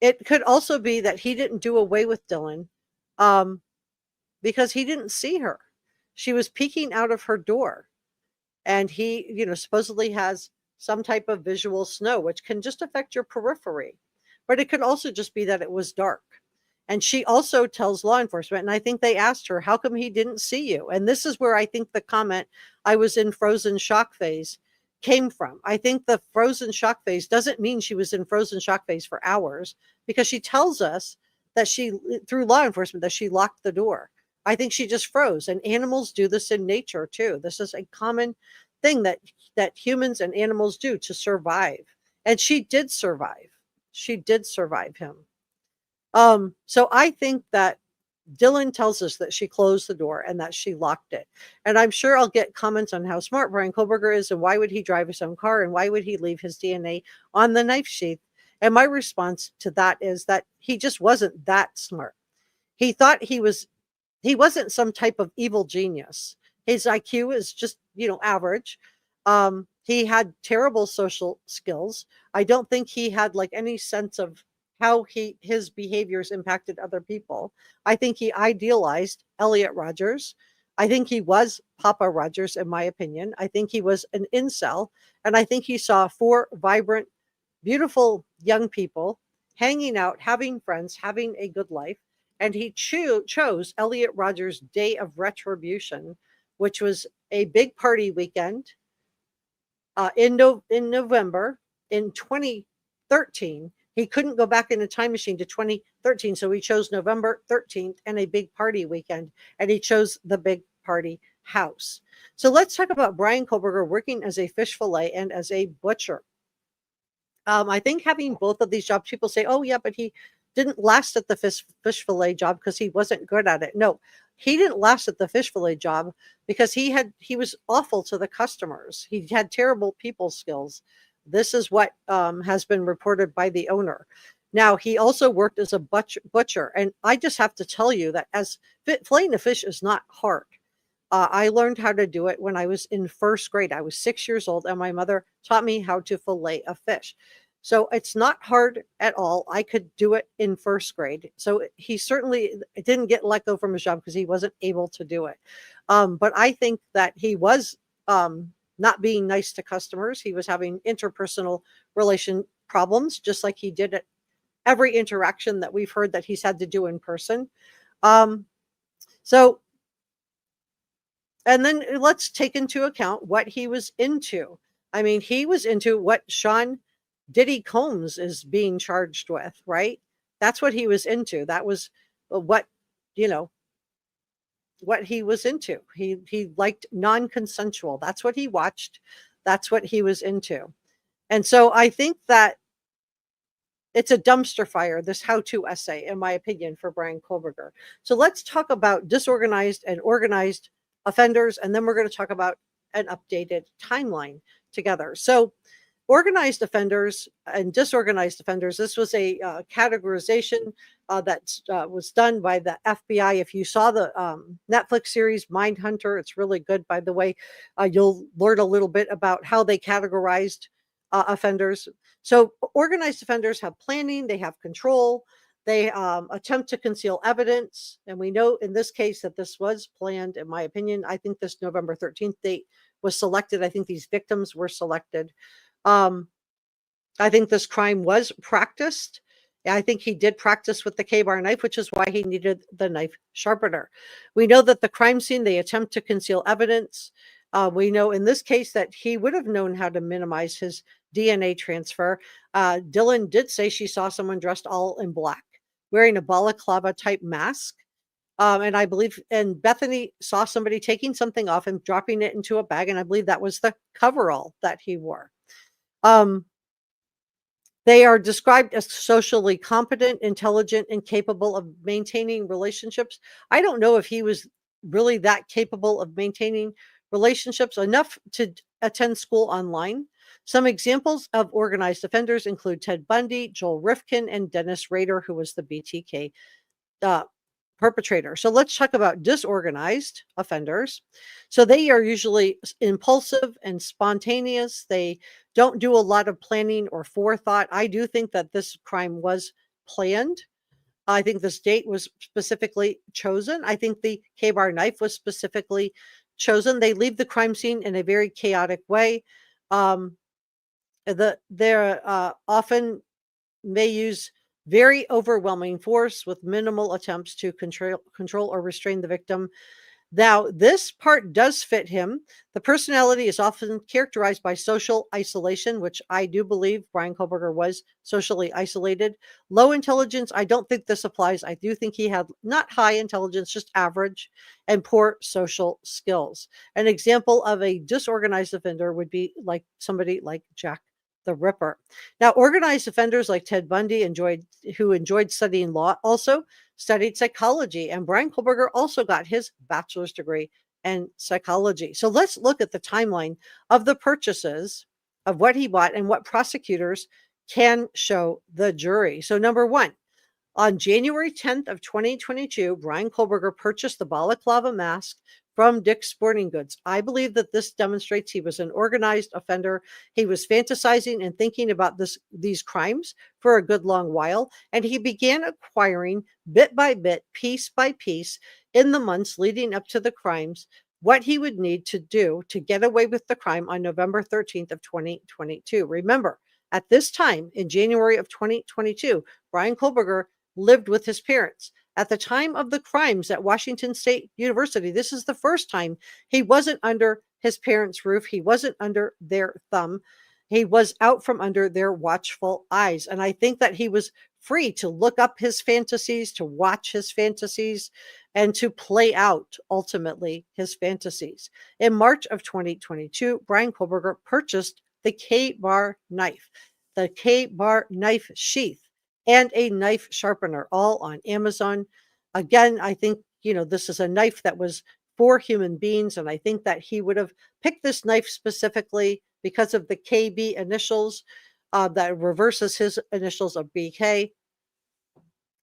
it could also be that he didn't do away with Dylan because he didn't see her. She was peeking out of her door. And he, supposedly has some type of visual snow, which can just affect your periphery. But it could also just be that it was dark. And she also tells law enforcement, and I think they asked her, how come he didn't see you? And this is where I think the comment, I was in frozen shock phase, came from. I think the frozen shock phase doesn't mean she was in frozen shock phase for hours, because she tells us that through law enforcement, that she locked the door. I think she just froze. And animals do this in nature too. This is a common thing that humans and animals do to survive. And she did survive. She did survive him. So I think that Dylan tells us that she closed the door and that she locked it. And I'm sure I'll get comments on how smart Bryan Kohberger is and why would he drive his own car and why would he leave his DNA on the knife sheath. And my response to that is that he just wasn't that smart. He thought he wasn't some type of evil genius. His IQ is just, average. He had terrible social skills. I don't think he had like any sense of how his behaviors impacted other people. I think he idealized Elliot Rogers. I think he was Papa Rogers, in my opinion. I think he was an incel, and I think he saw 4 vibrant, beautiful young people hanging out, having friends, having a good life, and he chose Elliot Rogers' Day of Retribution, which was a big party weekend in November in 2013. He couldn't go back in a time machine to 2013, so he chose November 13th and a big party weekend, and he chose the big party house. So let's talk about Bryan Kohberger working as a fish fillet and as a butcher. I think having both of these jobs, people say, oh yeah, but he didn't last at the fish fillet job because he wasn't good at it. No, he didn't last at the fish fillet job because he was awful to the customers. He had terrible people skills. This is what has been reported by the owner. Now, he also worked as a butcher. And I just have to tell you that filleting a fish is not hard. I learned how to do it when I was in first grade. I was 6 years old, and my mother taught me how to fillet a fish. So it's not hard at all. I could do it in first grade. So he certainly didn't get let go from his job because he wasn't able to do it. But I think that he was not being nice to customers. He was having interpersonal relation problems, just like he did at every interaction that we've heard that he's had to do in person. So, and then let's take into account what he was into. I mean, he was into what Sean Diddy Combs is being charged with, right? That's what he was into. That was what he was into. He liked non-consensual. That's what he watched. That's what he was into. And so I think that it's a dumpster fire, this how-to essay, in my opinion, for Bryan Kohberger. So let's talk about disorganized and organized offenders, and then we're going to talk about an updated timeline together. So organized offenders and disorganized offenders, this was a categorization that was done by the FBI. If you saw the Netflix series Mindhunter, it's really good, by the way. You'll learn a little bit about how they categorized offenders. So organized offenders have planning, they have control, they attempt to conceal evidence. And we know in this case that this was planned, in my opinion. I think this November 13th date was selected. I think these victims were selected. I think this crime was practiced. I think he did practice with the K-bar knife, which is why he needed the knife sharpener. We know that the crime scene, they attempt to conceal evidence. We know in this case that he would have known how to minimize his DNA transfer. Dylan did say she saw someone dressed all in black, wearing a balaclava type mask. And I believe, and Bethany saw somebody taking something off and dropping it into a bag. And I believe that was the coverall that he wore. They are described as socially competent, intelligent, and capable of maintaining relationships. I don't know if he was really that capable of maintaining relationships enough to attend school online. Some examples of organized offenders include Ted Bundy, Joel Rifkin, and Dennis Rader, who was the BTK perpetrator. So let's talk about disorganized offenders. So they are usually impulsive and spontaneous. They don't do a lot of planning or forethought. I do think that this crime was planned. I think this date was specifically chosen. I think the K-bar knife was specifically chosen. They leave the crime scene in a very chaotic way. They're often may use very overwhelming force with minimal attempts to control or restrain the victim. Now, this part does fit him. The personality is often characterized by social isolation, which I do believe Bryan Kohberger was socially isolated. Low intelligence, I don't think this applies. I do think he had not high intelligence, just average, and poor social skills. An example of a disorganized offender would be like somebody like Jack the Ripper. Now, organized offenders like Ted Bundy who enjoyed studying law, also studied psychology, and Bryan Kohberger also got his bachelor's degree in psychology. So let's look at the timeline of the purchases of what he bought and what prosecutors can show the jury. So number one, on January 10th of 2022, Bryan Kohberger purchased the balaclava mask from Dick's Sporting Goods. I believe that this demonstrates he was an organized offender. He was fantasizing and thinking about these crimes for a good long while, and he began acquiring bit by bit, piece by piece, in the months leading up to the crimes, what he would need to do to get away with the crime on November 13th of 2022. Remember, at this time in January of 2022, Bryan Kohberger lived with his parents. At the time of the crimes at Washington State University, this is the first time he wasn't under his parents' roof. He wasn't under their thumb. He was out from under their watchful eyes. And I think that he was free to look up his fantasies, to watch his fantasies, and to play out ultimately his fantasies. In March of 2022, Bryan Kohberger purchased the K-bar knife, the K-bar knife sheath, and a knife sharpener, all on Amazon. Again, I think, this is a knife that was for human beings, and I think that he would have picked this knife specifically because of the KB initials that reverses his initials of BK.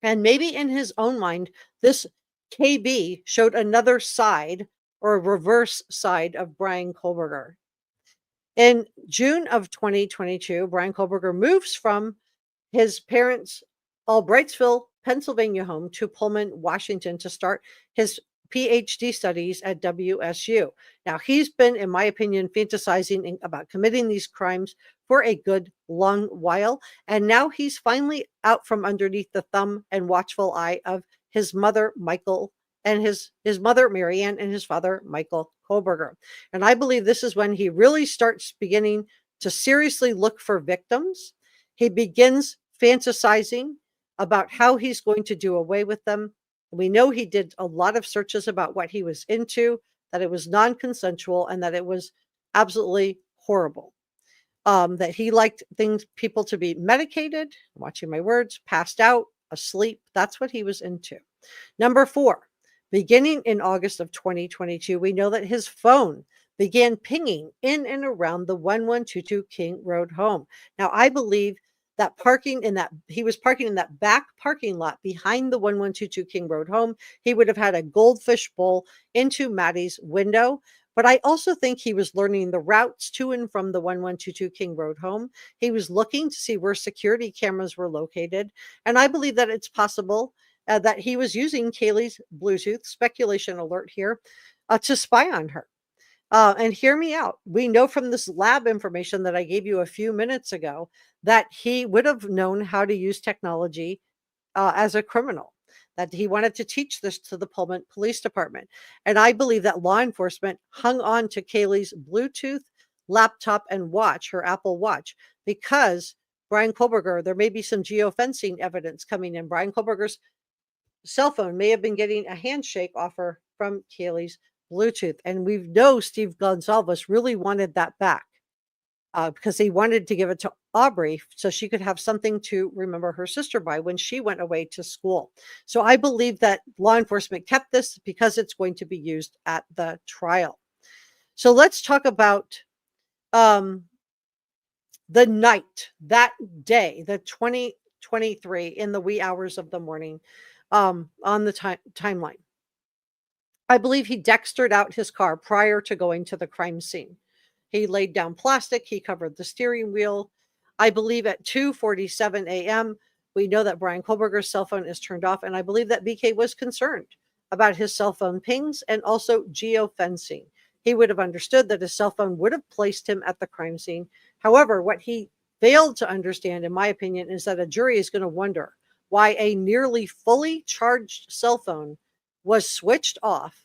And maybe in his own mind, this KB showed another side or a reverse side of Bryan Kohberger. In June of 2022, Bryan Kohberger moves from his parents' Albrightsville, Pennsylvania home to Pullman, Washington to start his PhD studies at WSU. Now, he's been, in my opinion, fantasizing about committing these crimes for a good long while. And now he's finally out from underneath the thumb and watchful eye of his mother, Michael, and his mother, Marianne, and his father, Michael Kohberger. And I believe this is when he really starts beginning to seriously look for victims. He begins fantasizing about how he's going to do away with them. We know he did a lot of searches about what he was into, that it was non-consensual, and that it was absolutely horrible. That he liked people to be medicated, watching my words, passed out, asleep. That's what he was into. Number four, beginning in August of 2022, we know that his phone began pinging in and around the 1122 King Road home. Now, I believe that he was parking in that back parking lot behind the 1122 King Road home. He would have had a goldfish bowl into Maddie's window. But I also think he was learning the routes to and from the 1122 King Road home. He was looking to see where security cameras were located. And I believe that it's possible that he was using Kaylee's Bluetooth, speculation alert here, to spy on her. And hear me out. We know from this lab information that I gave you a few minutes ago that he would have known how to use technology as a criminal, that he wanted to teach this to the Pullman Police Department. And I believe that law enforcement hung on to Kaylee's Bluetooth laptop and watch, her Apple Watch, because Bryan Kohberger, there may be some geofencing evidence coming in. Bryan Kohberger's cell phone may have been getting a handshake offer from Kaylee's Bluetooth. And we know Steve Gonsalves really wanted that back because he wanted to give it to Aubrey so she could have something to remember her sister by when she went away to school. So I believe that law enforcement kept this because it's going to be used at the trial. So let's talk about the night, that day, the 2023 in the wee hours of the morning on the timeline. I believe he dextered out his car prior to going to the crime scene. He laid down plastic. He covered the steering wheel. I believe at 2:47 a.m., we know that Bryan Kohberger's cell phone is turned off. And I believe that BK was concerned about his cell phone pings and also geofencing. He would have understood that his cell phone would have placed him at the crime scene. However, what he failed to understand, in my opinion, is that a jury is going to wonder why a nearly fully charged cell phone was switched off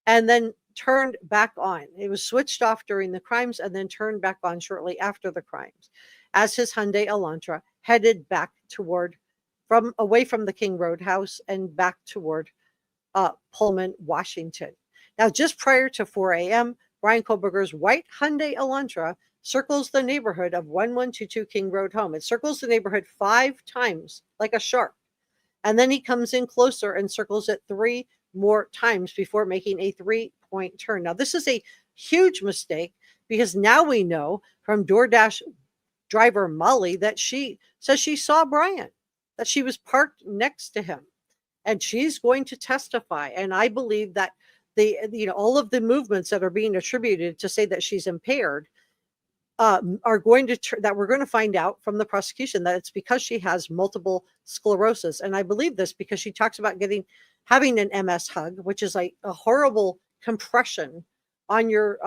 and then turned back on. It was switched off during the crimes and then turned back on shortly after the crimes as his Hyundai Elantra headed back toward away from the King Road house and back toward Pullman, Washington. Now, just prior to 4 a.m., Bryan Kohberger's white Hyundai Elantra circles the neighborhood of 1122 King Road home. It circles the neighborhood 5 times like a shark. And then he comes in closer and circles it 3 more times before making a 3-point turn. Now, this is a huge mistake because now we know from Doordash driver Molly that she says she saw Bryan, that she was parked next to him, and she's going to testify. And I believe that all of the movements that are being attributed to say that she's impaired are going to that we're going to find out from the prosecution that it's because she has multiple sclerosis. And I believe this because she talks about having an MS hug, which is like a horrible compression on your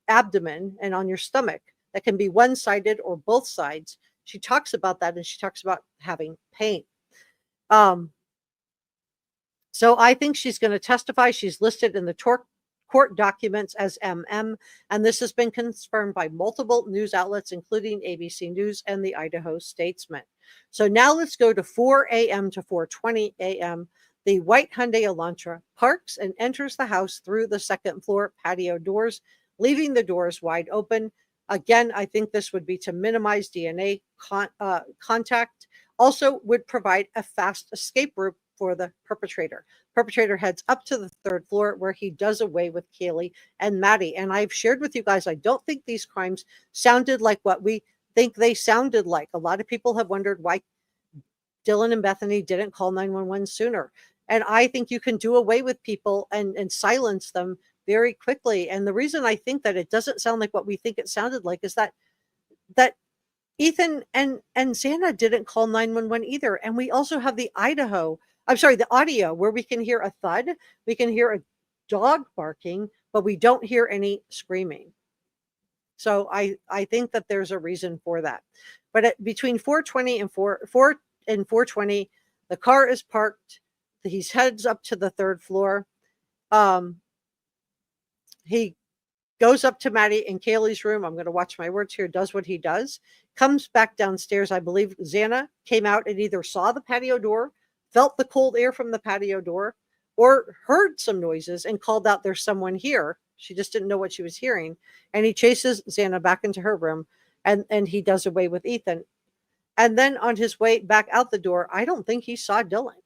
abdomen and on your stomach that can be one-sided or both sides. She talks about that, and she talks about having pain. So I think she's going to testify. She's listed in the court documents as MM, and this has been confirmed by multiple news outlets, including ABC News and the Idaho Statesman. So now let's go to 4 a.m. to 4:20 a.m. The white Hyundai Elantra parks and enters the house through the second floor patio doors, leaving the doors wide open. Again, I think this would be to minimize DNA contact. Also would provide a fast escape route for the perpetrator. Perpetrator heads up to the third floor where he does away with Kaylee and Maddie. And I've shared with you guys, I don't think these crimes sounded like what we think they sounded like. A lot of people have wondered why Dylan and Bethany didn't call 911 sooner. And I think you can do away with people and silence them very quickly. And the reason I think that it doesn't sound like what we think it sounded like is that Ethan and Xana didn't call 911 either. And we also have the audio where we can hear a thud, we can hear a dog barking, but we don't hear any screaming. So I think that there's a reason for that. But between 4:20 and 4:20, the car is parked. He heads up to the third floor. He goes up to Maddie and Kaylee's room. I'm going to watch my words here. Does what he does. Comes back downstairs. I believe Xana came out and either saw the patio door, felt the cold air from the patio door, or heard some noises and called out, "There's someone here." She just didn't know what she was hearing. And he chases Xana back into her room, and he does away with Ethan. And then on his way back out the door, I don't think he saw Dylan.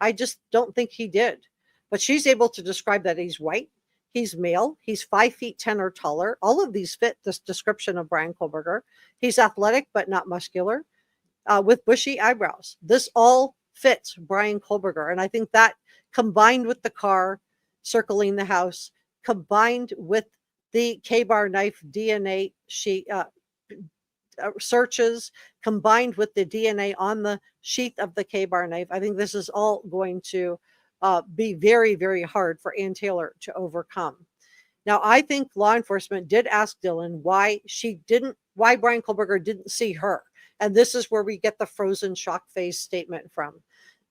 I just don't think he did. But she's able to describe that he's white, he's male, he's 5'10" or taller. All of these fit this description of Bryan Kohberger. He's athletic but not muscular, with bushy eyebrows. This all fits Bryan Kohberger. And I think that combined with the car circling the house, combined with the K-bar knife DNA searches, combined with the DNA on the sheath of the K-bar knife, I think this is all going to be very, very hard for Ann Taylor to overcome. Now, I think law enforcement did ask Dylan why Bryan Kohberger didn't see her. And this is where we get the frozen shock face statement from.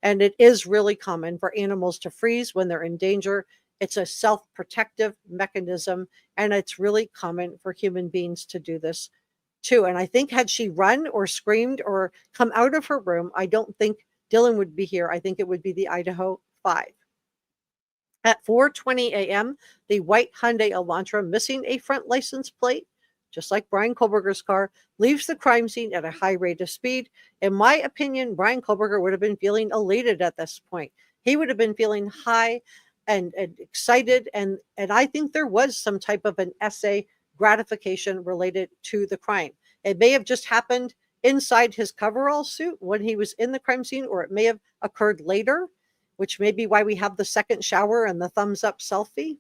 And it is really common for animals to freeze when they're in danger. It's a self-protective mechanism, and it's really common for human beings to do this too. And I think had she run or screamed or come out of her room, I don't think Dylan would be here. I think it would be the Idaho 5. At 4:20 a.m., the white Hyundai Elantra, missing a front license plate, just like Bryan Kohberger's car, leaves the crime scene at a high rate of speed. In my opinion, Bryan Kohberger would have been feeling elated at this point. He would have been feeling high and excited. And I think there was some type of an essay gratification related to the crime. It may have just happened inside his coverall suit when he was in the crime scene, or it may have occurred later, which may be why we have the second shower and the thumbs up selfie.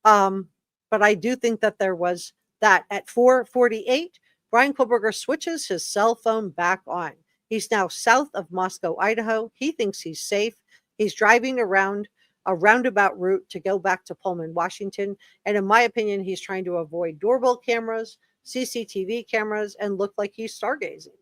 But I do think that there was that. At 4:48, Bryan Kohberger switches his cell phone back on. He's now south of Moscow, Idaho. He thinks he's safe. He's driving around a roundabout route to go back to Pullman, Washington. And in my opinion, he's trying to avoid doorbell cameras, CCTV cameras, and look like he's stargazing.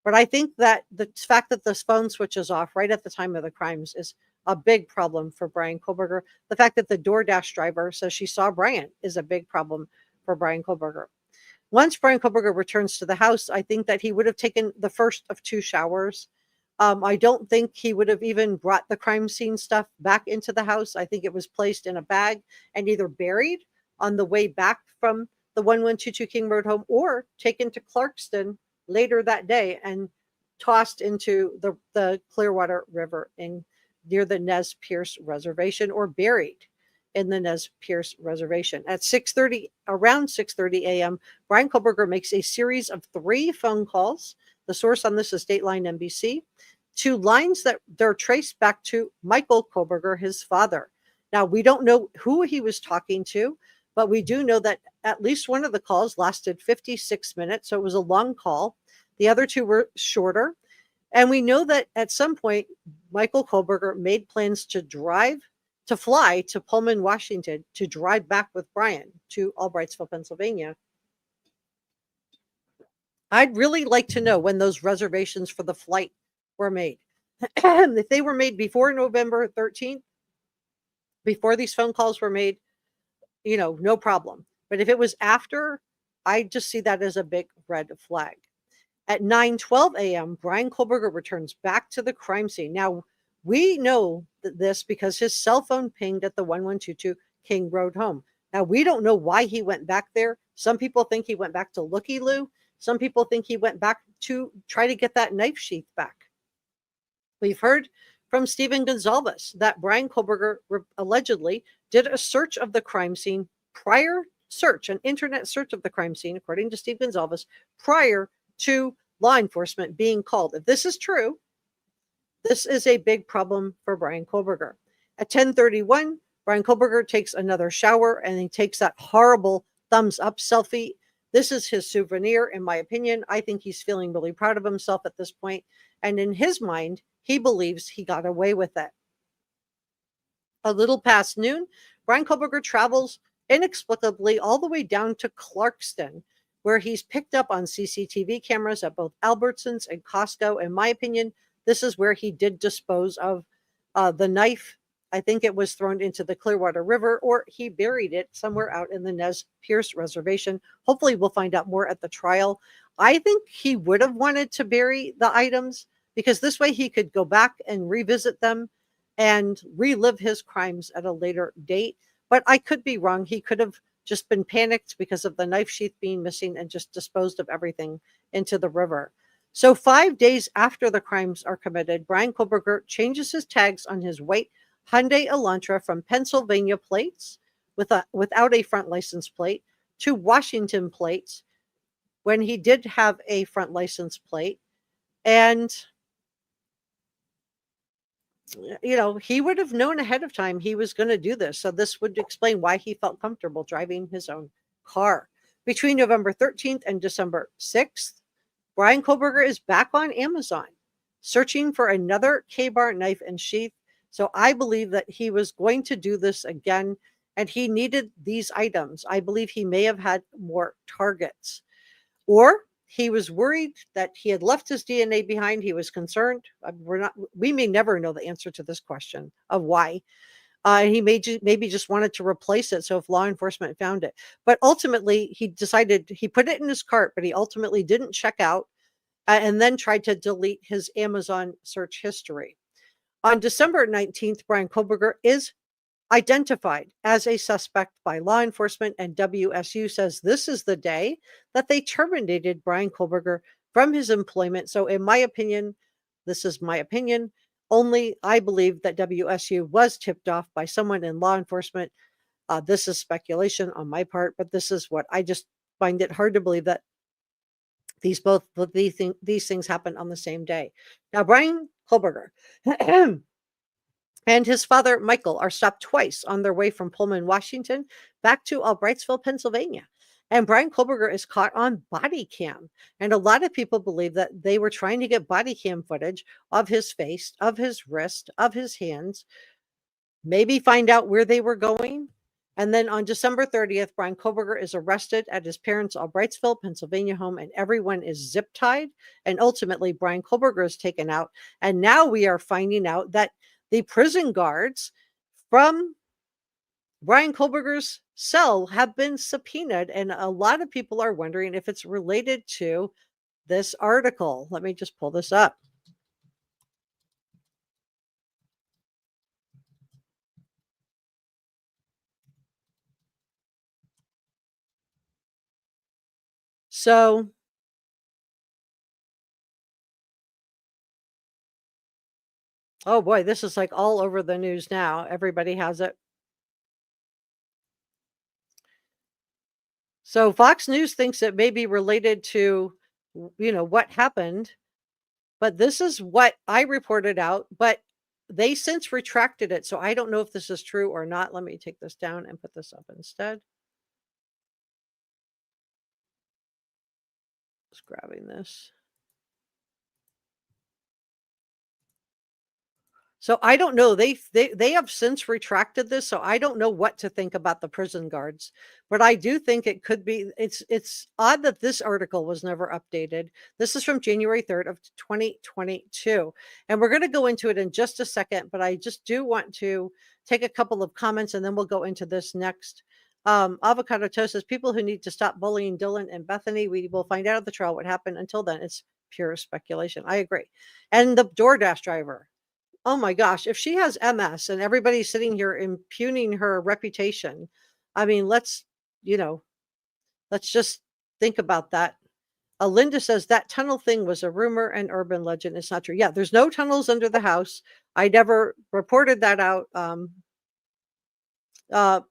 But I think that the fact that this phone switches off right at the time of the crimes is a big problem for Bryan Kohberger. The fact that the DoorDash driver says she saw Bryan is a big problem for Bryan Kohberger. Once Bryan Kohberger returns to the house, I think that he would have taken the first of 2 showers. I don't think he would have even brought the crime scene stuff back into the house. I think it was placed in a bag and either buried on the way back from the 1122 King Road home or taken to Clarkston later that day and tossed into the Clearwater River near the Nez Perce Reservation, or buried in the Nez Perce Reservation. At around 6:30 a.m., Bryan Kohberger makes a series of 3 phone calls. The source on this is Dateline NBC, to lines that they're traced back to Michael Kohberger, his father. Now, we don't know who he was talking to, but we do know that at least one of the calls lasted 56 minutes, so it was a long call. The other 2 were shorter. And we know that at some point, Michael Kohberger made plans to fly to Pullman, Washington, to drive back with Bryan to Albrightsville, Pennsylvania. I'd really like to know when those reservations for the flight were made. If they were made before November 13th, before these phone calls were made, no problem. But if it was after, I just see that as a big red flag. At 9:12 a.m., Bryan Kohberger returns back to the crime scene. Now, we know this because his cell phone pinged at the 1122 King Road home. Now, we don't know why he went back there. Some people think he went back to looky-loo. Some people think he went back to try to get that knife sheath back. We've heard from Stephen Gonzalez that Bryan Kohberger allegedly did a search of the crime scene an internet search of the crime scene, according to Steve Gonzalez, prior to law enforcement being called. If this is true, this is a big problem for Bryan Kohberger. At 10:31, Bryan Kohberger takes another shower and he takes that horrible thumbs up selfie. This is his souvenir, in my opinion. I think he's feeling really proud of himself at this point. And in his mind, he believes he got away with it. A little past noon, Bryan Kohberger travels inexplicably all the way down to Clarkston, where he's picked up on CCTV cameras at both Albertsons and Costco. In my opinion, this is where he did dispose of the knife. I think it was thrown into the Clearwater River, or he buried it somewhere out in the Nez Perce Reservation. Hopefully, we'll find out more at the trial. I think he would have wanted to bury the items because this way he could go back and revisit them and relive his crimes at a later date. But I could be wrong. He could have just been panicked because of the knife sheath being missing and just disposed of everything into the river. So 5 days after the crimes are committed, Bryan Kohberger changes his tags on his white Hyundai Elantra from Pennsylvania plates without a front license plate to Washington plates when he did have a front license plate. And he would have known ahead of time he was going to do this. So this would explain why he felt comfortable driving his own car. Between November 13th and December 6th, Bryan Kohberger is back on Amazon searching for another K-Bar knife and sheath. So I believe that he was going to do this again, and he needed these items. I believe he may have had more targets, or he was worried that he had left his DNA behind. He was concerned. We may never know the answer to this question of why. He maybe just wanted to replace it. So if law enforcement found it, but ultimately he decided he put it in his cart, but he ultimately didn't check out and then tried to delete his Amazon search history. On December 19th, Bryan Kohberger is identified as a suspect by law enforcement, and WSU says this is the day that they terminated Bryan Kohberger from his employment. So in my opinion, this is my opinion, only I believe that WSU was tipped off by someone in law enforcement. This is speculation on my part, but this is what I just find it hard to believe that these things happen on the same day. Now, Bryan Kohberger and his father, Michael, are stopped twice on their way from Pullman, Washington, back to Albrightsville, Pennsylvania. And Bryan Kohberger is caught on body cam. And a lot of people believe that they were trying to get body cam footage of his face, of his wrist, of his hands, maybe find out where they were going. And then on December 30th, Bryan Kohberger is arrested at his parents' Albrightsville, Pennsylvania home, and everyone is zip tied. And ultimately, Bryan Kohberger is taken out. And now we are finding out that The prison guards from Bryan Kohberger's cell have been subpoenaed, and a lot of people are wondering if it's related to this article. Let me just pull this up. So, oh boy, this is like all over the news now. Everybody has it. So Fox News thinks it may be related to, what happened, but this is what I reported out, but they since retracted it. So I don't know if this is true or not. Let me take this down and put this up instead. Just grabbing this. So I don't know. They have since retracted this, so I don't know what to think about the prison guards. But I do think it could be. It's odd that this article was never updated. This is from January 3rd of 2022, and we're going to go into it in just a second. But I just do want to take a couple of comments, and then we'll go into this next. Avocado Toast says people who need to stop bullying Dylan and Bethany. We will find out at the trial what happened. Until then, it's pure speculation. I agree. And the DoorDash driver. Oh my gosh, if she has MS and everybody's sitting here impugning her reputation, I mean, you know, let's just think about that. Linda says that tunnel thing was a rumor and urban legend. It's not true. Yeah, there's no tunnels under the house. I never reported that out. Uh,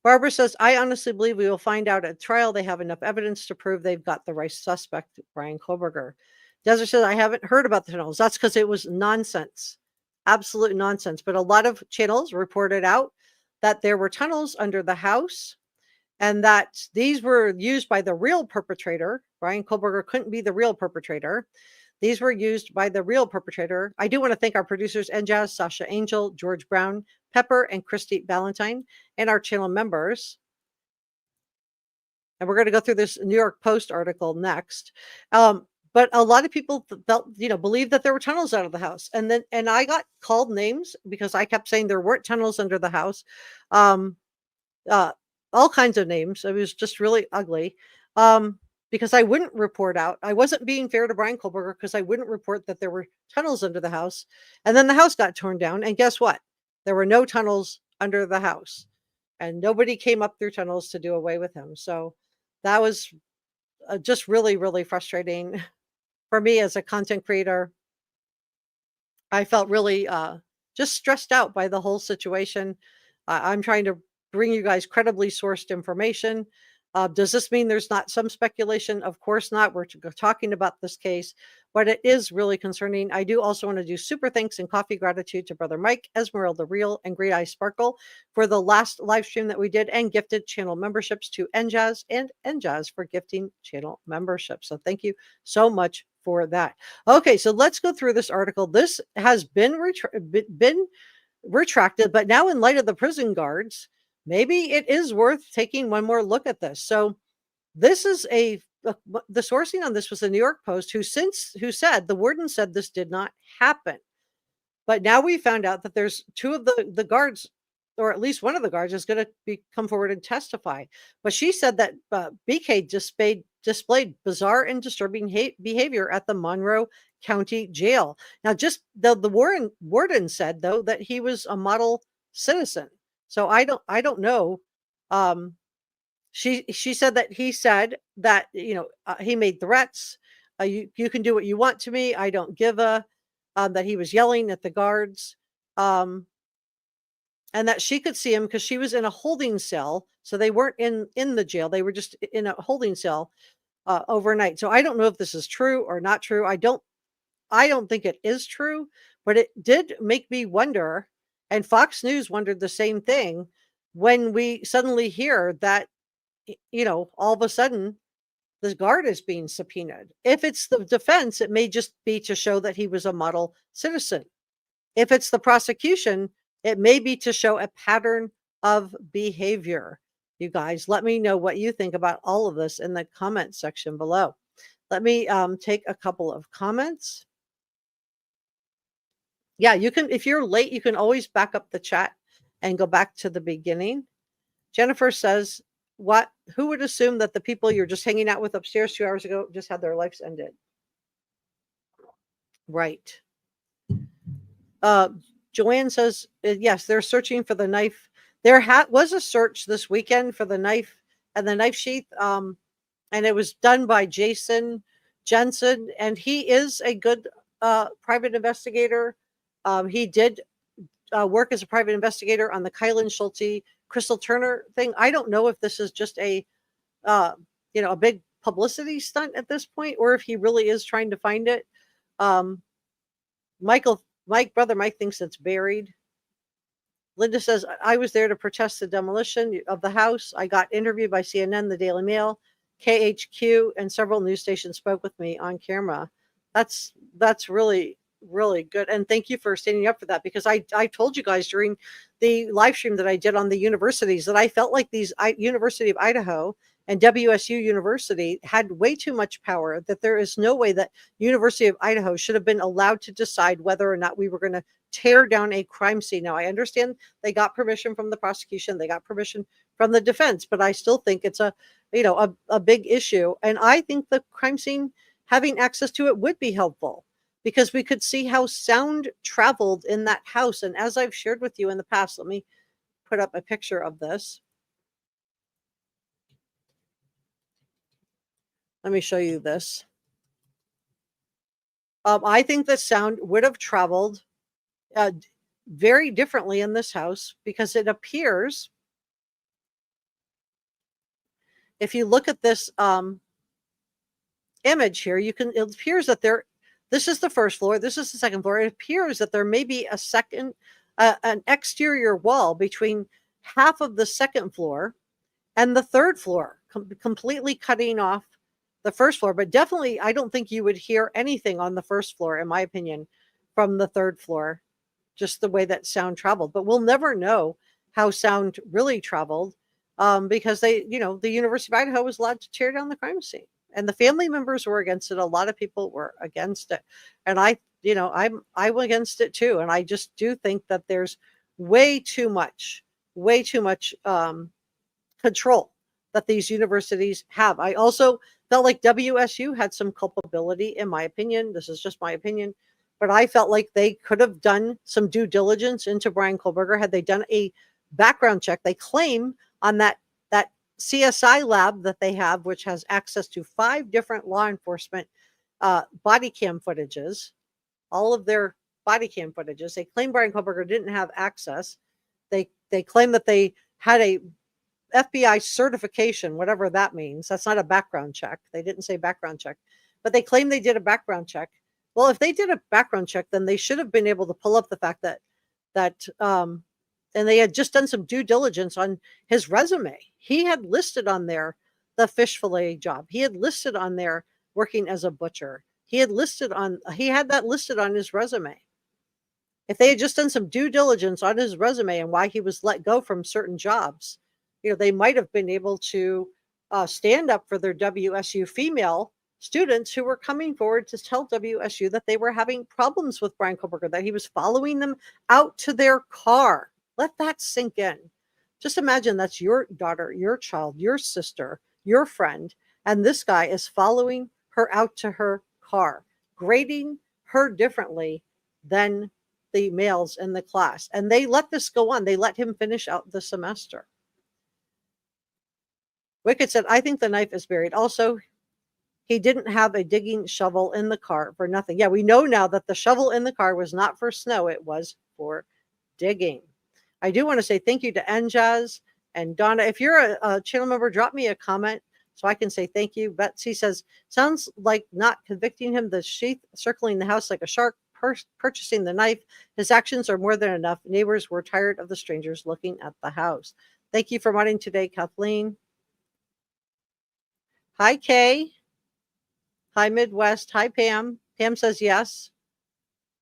Barbara says, I honestly believe we will find out at trial they have enough evidence to prove they've got the right suspect, Bryan Kohberger. Desert says, I haven't heard about the tunnels. That's because it was nonsense. Absolute nonsense. But a lot of channels reported out that there were tunnels under the house and that these were used by the real perpetrator. Bryan Kohberger couldn't be the real perpetrator. These were used by the real perpetrator. I do want to thank our producers, Njaz, Sasha Angel, George Brown, Pepper, and Christy Valentine, and our channel members. And we're going to go through this New York Post article next. But a lot of people felt, believed that there were tunnels out of the house. And I got called names because I kept saying there weren't tunnels under the house. Um, all kinds of names. It was just really ugly. Because I wouldn't report out. I wasn't being fair to Bryan Kohberger because I wouldn't report that there were tunnels under the house. And then the house got torn down. And guess what? There were no tunnels under the house. And nobody came up through tunnels to do away with him. So that was just really, really frustrating for me as a content creator. I felt really just stressed out by the whole situation. I'm trying to bring you guys credibly sourced information. Does this mean there's not some speculation? Of course not. We're talking about this case, but it is really concerning. I do also want to do super thanks and coffee gratitude to Brother Mike, Esmeralda Real, and Great Eye Sparkle for the last live stream that we did and gifted channel memberships to Njaz and Njaz for gifting channel memberships. So thank you so much for that. Okay, so let's go through this article. This has been retracted, but now in light of the prison guards, maybe it is worth taking one more look at this. So this is the sourcing on this was the New York Post, who said the warden said this did not happen. But now we found out that there's two of the guards, or at least one of the guards is going to come forward and testify. But she said that BK displayed bizarre and disturbing behavior at the Monroe County Jail. Now, just the warden said, though, that he was a model citizen. So I don't know. She said that he said that, he made threats. You can do what you want to me. I don't give a, that he was yelling at the guards. And that she could see him because she was in a holding cell. So they weren't in the jail. They were just in a holding cell overnight. So I don't know if this is true or not true. I don't think it is true, but it did make me wonder. And Fox News wondered the same thing when we suddenly hear that, all of a sudden the guard is being subpoenaed. If it's the defense, it may just be to show that he was a model citizen. If it's the prosecution, it may be to show a pattern of behavior. You guys, let me know what you think about all of this in the comment section below. Let me take a couple of comments. Yeah, you can, if you're late, you can always back up the chat and go back to the beginning. Jennifer says, who would assume that the people you're just hanging out with upstairs 2 hours ago just had their lives ended? Right. Joanne says, yes, they're searching for the knife. There was a search this weekend for the knife and the knife sheath, and it was done by Jason Jensen, and he is a good private investigator. He did work as a private investigator on the Kylan Schulte Crystal Turner thing. I don't know if this is just a a big publicity stunt at this point, or if he really is trying to find it. Brother Mike thinks it's buried. Linda says, I was there to protest the demolition of the house. I got interviewed by CNN, the Daily Mail, KHQ, and several news stations spoke with me on camera. That's really, really good. And thank you for standing up for that, because I told you guys during the live stream that I did on the universities that I felt like these University of Idaho and WSU University had way too much power, that there is no way that University of Idaho should have been allowed to decide whether or not we were going to tear down a crime scene. Now, I understand they got permission from the prosecution, they got permission from the defense, but I still think it's a big issue. And I think the crime scene, having access to it would be helpful, because we could see how sound traveled in that house. And as I've shared with you in the past, let me put up a picture of this. Let me show you this. I think the sound would have traveled very differently in this house, because it appears, if you look at this image here, it appears that this is the first floor, this is the second floor. It appears that there may be an exterior wall between half of the second floor and the third floor, completely cutting off the first floor. But definitely, I don't think you would hear anything on the first floor, in my opinion, from the third floor, just the way that sound traveled. But we'll never know how sound really traveled, because the University of Idaho was allowed to tear down the crime scene, and the family members were against it. A lot of people were against it, and I'm against it too. And I just do think that there's way too much control that these universities have. I also felt like WSU had some culpability, in my opinion. This is just my opinion, but I felt like they could have done some due diligence into Bryan Kohberger had they done a background check. They claim on that CSI lab that they have, which has access to 5 different law enforcement body cam footages, all of their body cam footages. They claim Bryan Kohberger didn't have access. They claim that they had a FBI certification, whatever that means. That's not a background check. They didn't say background check, but they claim they did a background check. Well, if they did a background check, then they should have been able to pull up the fact that and they had just done some due diligence on his resume. He had listed on there the fish fillet job. He had listed on there working as a butcher. He had that listed on his resume. If they had just done some due diligence on his resume and why he was let go from certain jobs, they might have been able to stand up for their WSU female students who were coming forward to tell WSU that they were having problems with Bryan Kohberger, that he was following them out to their car. Let that sink in. Just imagine that's your daughter, your child, your sister, your friend, and this guy is following her out to her car, grading her differently than the males in the class. And they let this go on. They let him finish out the semester. Wicked said, I think the knife is buried. Also, he didn't have a digging shovel in the car for nothing. Yeah, we know now that the shovel in the car was not for snow. It was for digging. I do want to say thank you to Njaz and Donna. If you're a channel member, drop me a comment so I can say thank you. Betsy says, sounds like not convicting him. The sheath circling the house like a shark, purchasing the knife. His actions are more than enough. Neighbors were tired of the strangers looking at the house. Thank you for watching today, Kathleen. Hi, Kay. Hi, Midwest. Hi, Pam. Pam says yes.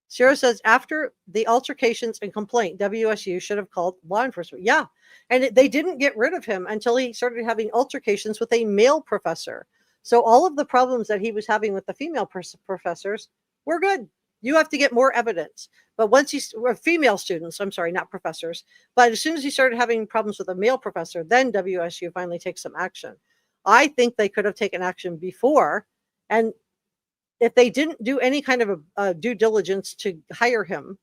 Ciro says, after the altercations and complaint, WSU should have called law enforcement. Yeah. And they didn't get rid of him until he started having altercations with a male professor. So all of the problems that he was having with the female professors were good. You have to get more evidence. But once he's female students, I'm sorry, not professors. But as soon as he started having problems with a male professor, then WSU finally takes some action. I think they could have taken action before. And if they didn't do any kind of a due diligence to hire him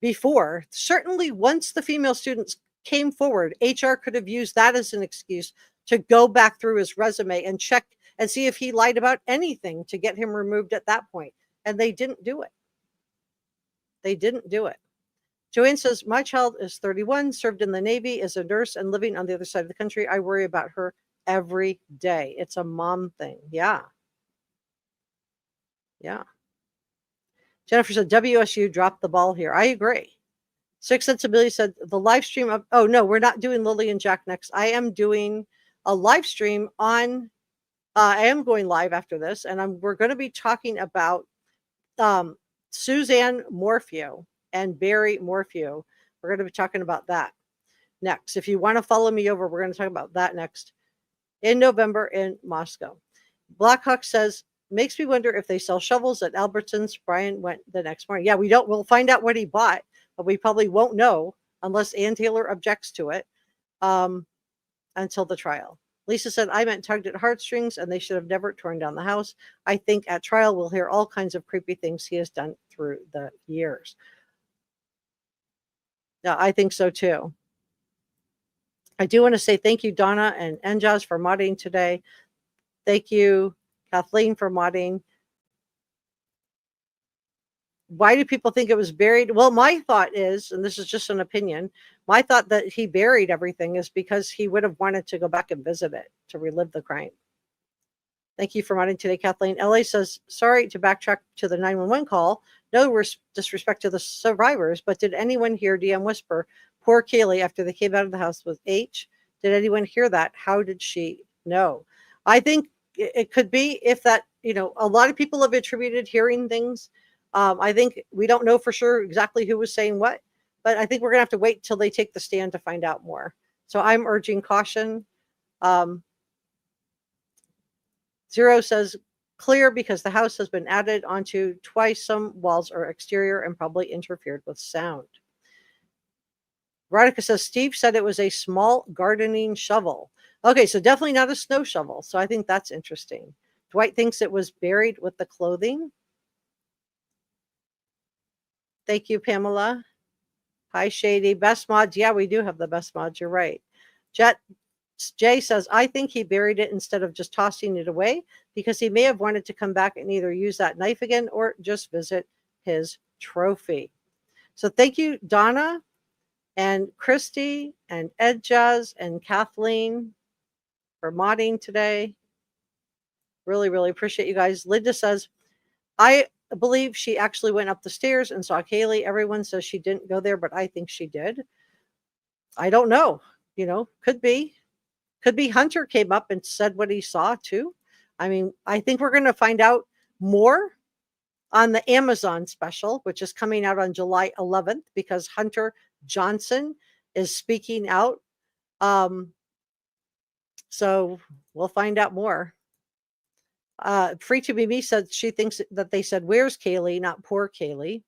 before, certainly once the female students came forward, HR could have used that as an excuse to go back through his resume and check and see if he lied about anything to get him removed at that point. And they didn't do it. They didn't do it. Joanne says, my child is 31, served in the Navy, is a nurse, and living on the other side of the country. I worry about her every day. It's a mom thing. Yeah. Yeah. Jennifer said, WSU dropped the ball here. I agree. Six Sensibility said, the live stream of, oh, no, we're not doing Lily and Jack next. I am doing a live stream on, I am going live after this, and we're going to be talking about Suzanne Morphew and Barry Morphew. We're going to be talking about that next. If you want to follow me over, we're going to talk about that next in November in Moscow. Blackhawk says, makes me wonder if they sell shovels at Albertsons. Brian went the next morning. Yeah, we'll find out what he bought, but we probably won't know unless Ann Taylor objects to it until the trial. Lisa said, I meant tugged at heartstrings and they should have never torn down the house. I think at trial we'll hear all kinds of creepy things he has done through the years. Yeah, I think so too. I do want to say thank you, Donna and Enjaz, for modding today. Thank you, Kathleen, for modding. Why do people think it was buried? Well, my thought is, and this is just an opinion, my thought that he buried everything is because he would have wanted to go back and visit it to relive the crime. Thank you for modding today, Kathleen. LA says, sorry to backtrack to the 911 call. No disrespect to the survivors, but did anyone hear DM whisper, poor Kaylee, after they came out of the house with H? Did anyone hear that? How did she know? I think it could be if that, a lot of people have attributed hearing things. I think we don't know for sure exactly who was saying what, but I think we're going to have to wait till they take the stand to find out more. So I'm urging caution. Zero says, clear because the house has been added onto twice. Some walls are exterior and probably interfered with sound. Veronica says, Steve said it was a small gardening shovel. Okay, so definitely not a snow shovel. So I think that's interesting. Dwight thinks it was buried with the clothing. Thank you, Pamela. Hi, Shady. Best mods. Yeah, we do have the best mods. You're right. Jay says, I think he buried it instead of just tossing it away because he may have wanted to come back and either use that knife again or just visit his trophy. So thank you, Donna and Christy and Edjaz and Kathleen for modding today. Really, really appreciate you guys. Linda says, I believe she actually went up the stairs and saw Kaylee. Everyone says she didn't go there, but I think she did. I don't know. Could be. Could be Hunter came up and said what he saw too. I mean, I think we're going to find out more on the Amazon special, which is coming out on July 11th because Hunter Johnson is speaking out. So we'll find out more. Free to be me said she thinks that they said, where's Kaylee, not poor Kaylee.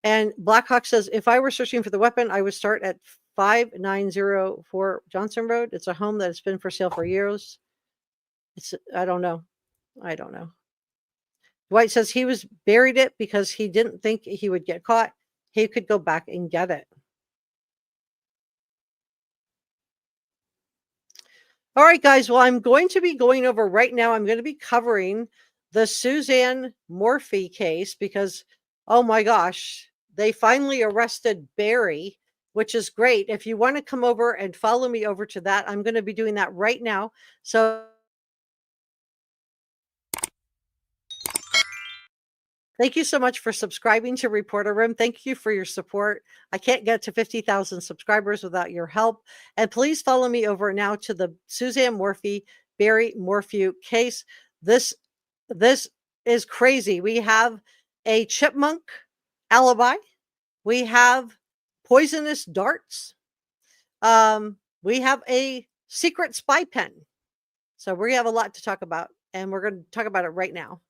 And Blackhawk says, if I were searching for the weapon, I would start at 5904 Johnson Road. It's a home that has been for sale for years. I don't know. Dwight says he buried it because he didn't think he would get caught. He could go back and get it. All right, guys. Well, I'm going to be going over right now. I'm going to be covering the Suzanne Morphew case because, oh my gosh, they finally arrested Barry, which is great. If you want to come over and follow me over to that, I'm going to be doing that right now. So thank you so much for subscribing to Reporter Room. Thank you for your support. I can't get to 50,000 subscribers without your help. And please follow me over now to the Suzanne Morphew, Barry Morphew case. This is crazy. We have a chipmunk alibi. We have poisonous darts. We have a secret spy pen. So we have a lot to talk about, and we're going to talk about it right now.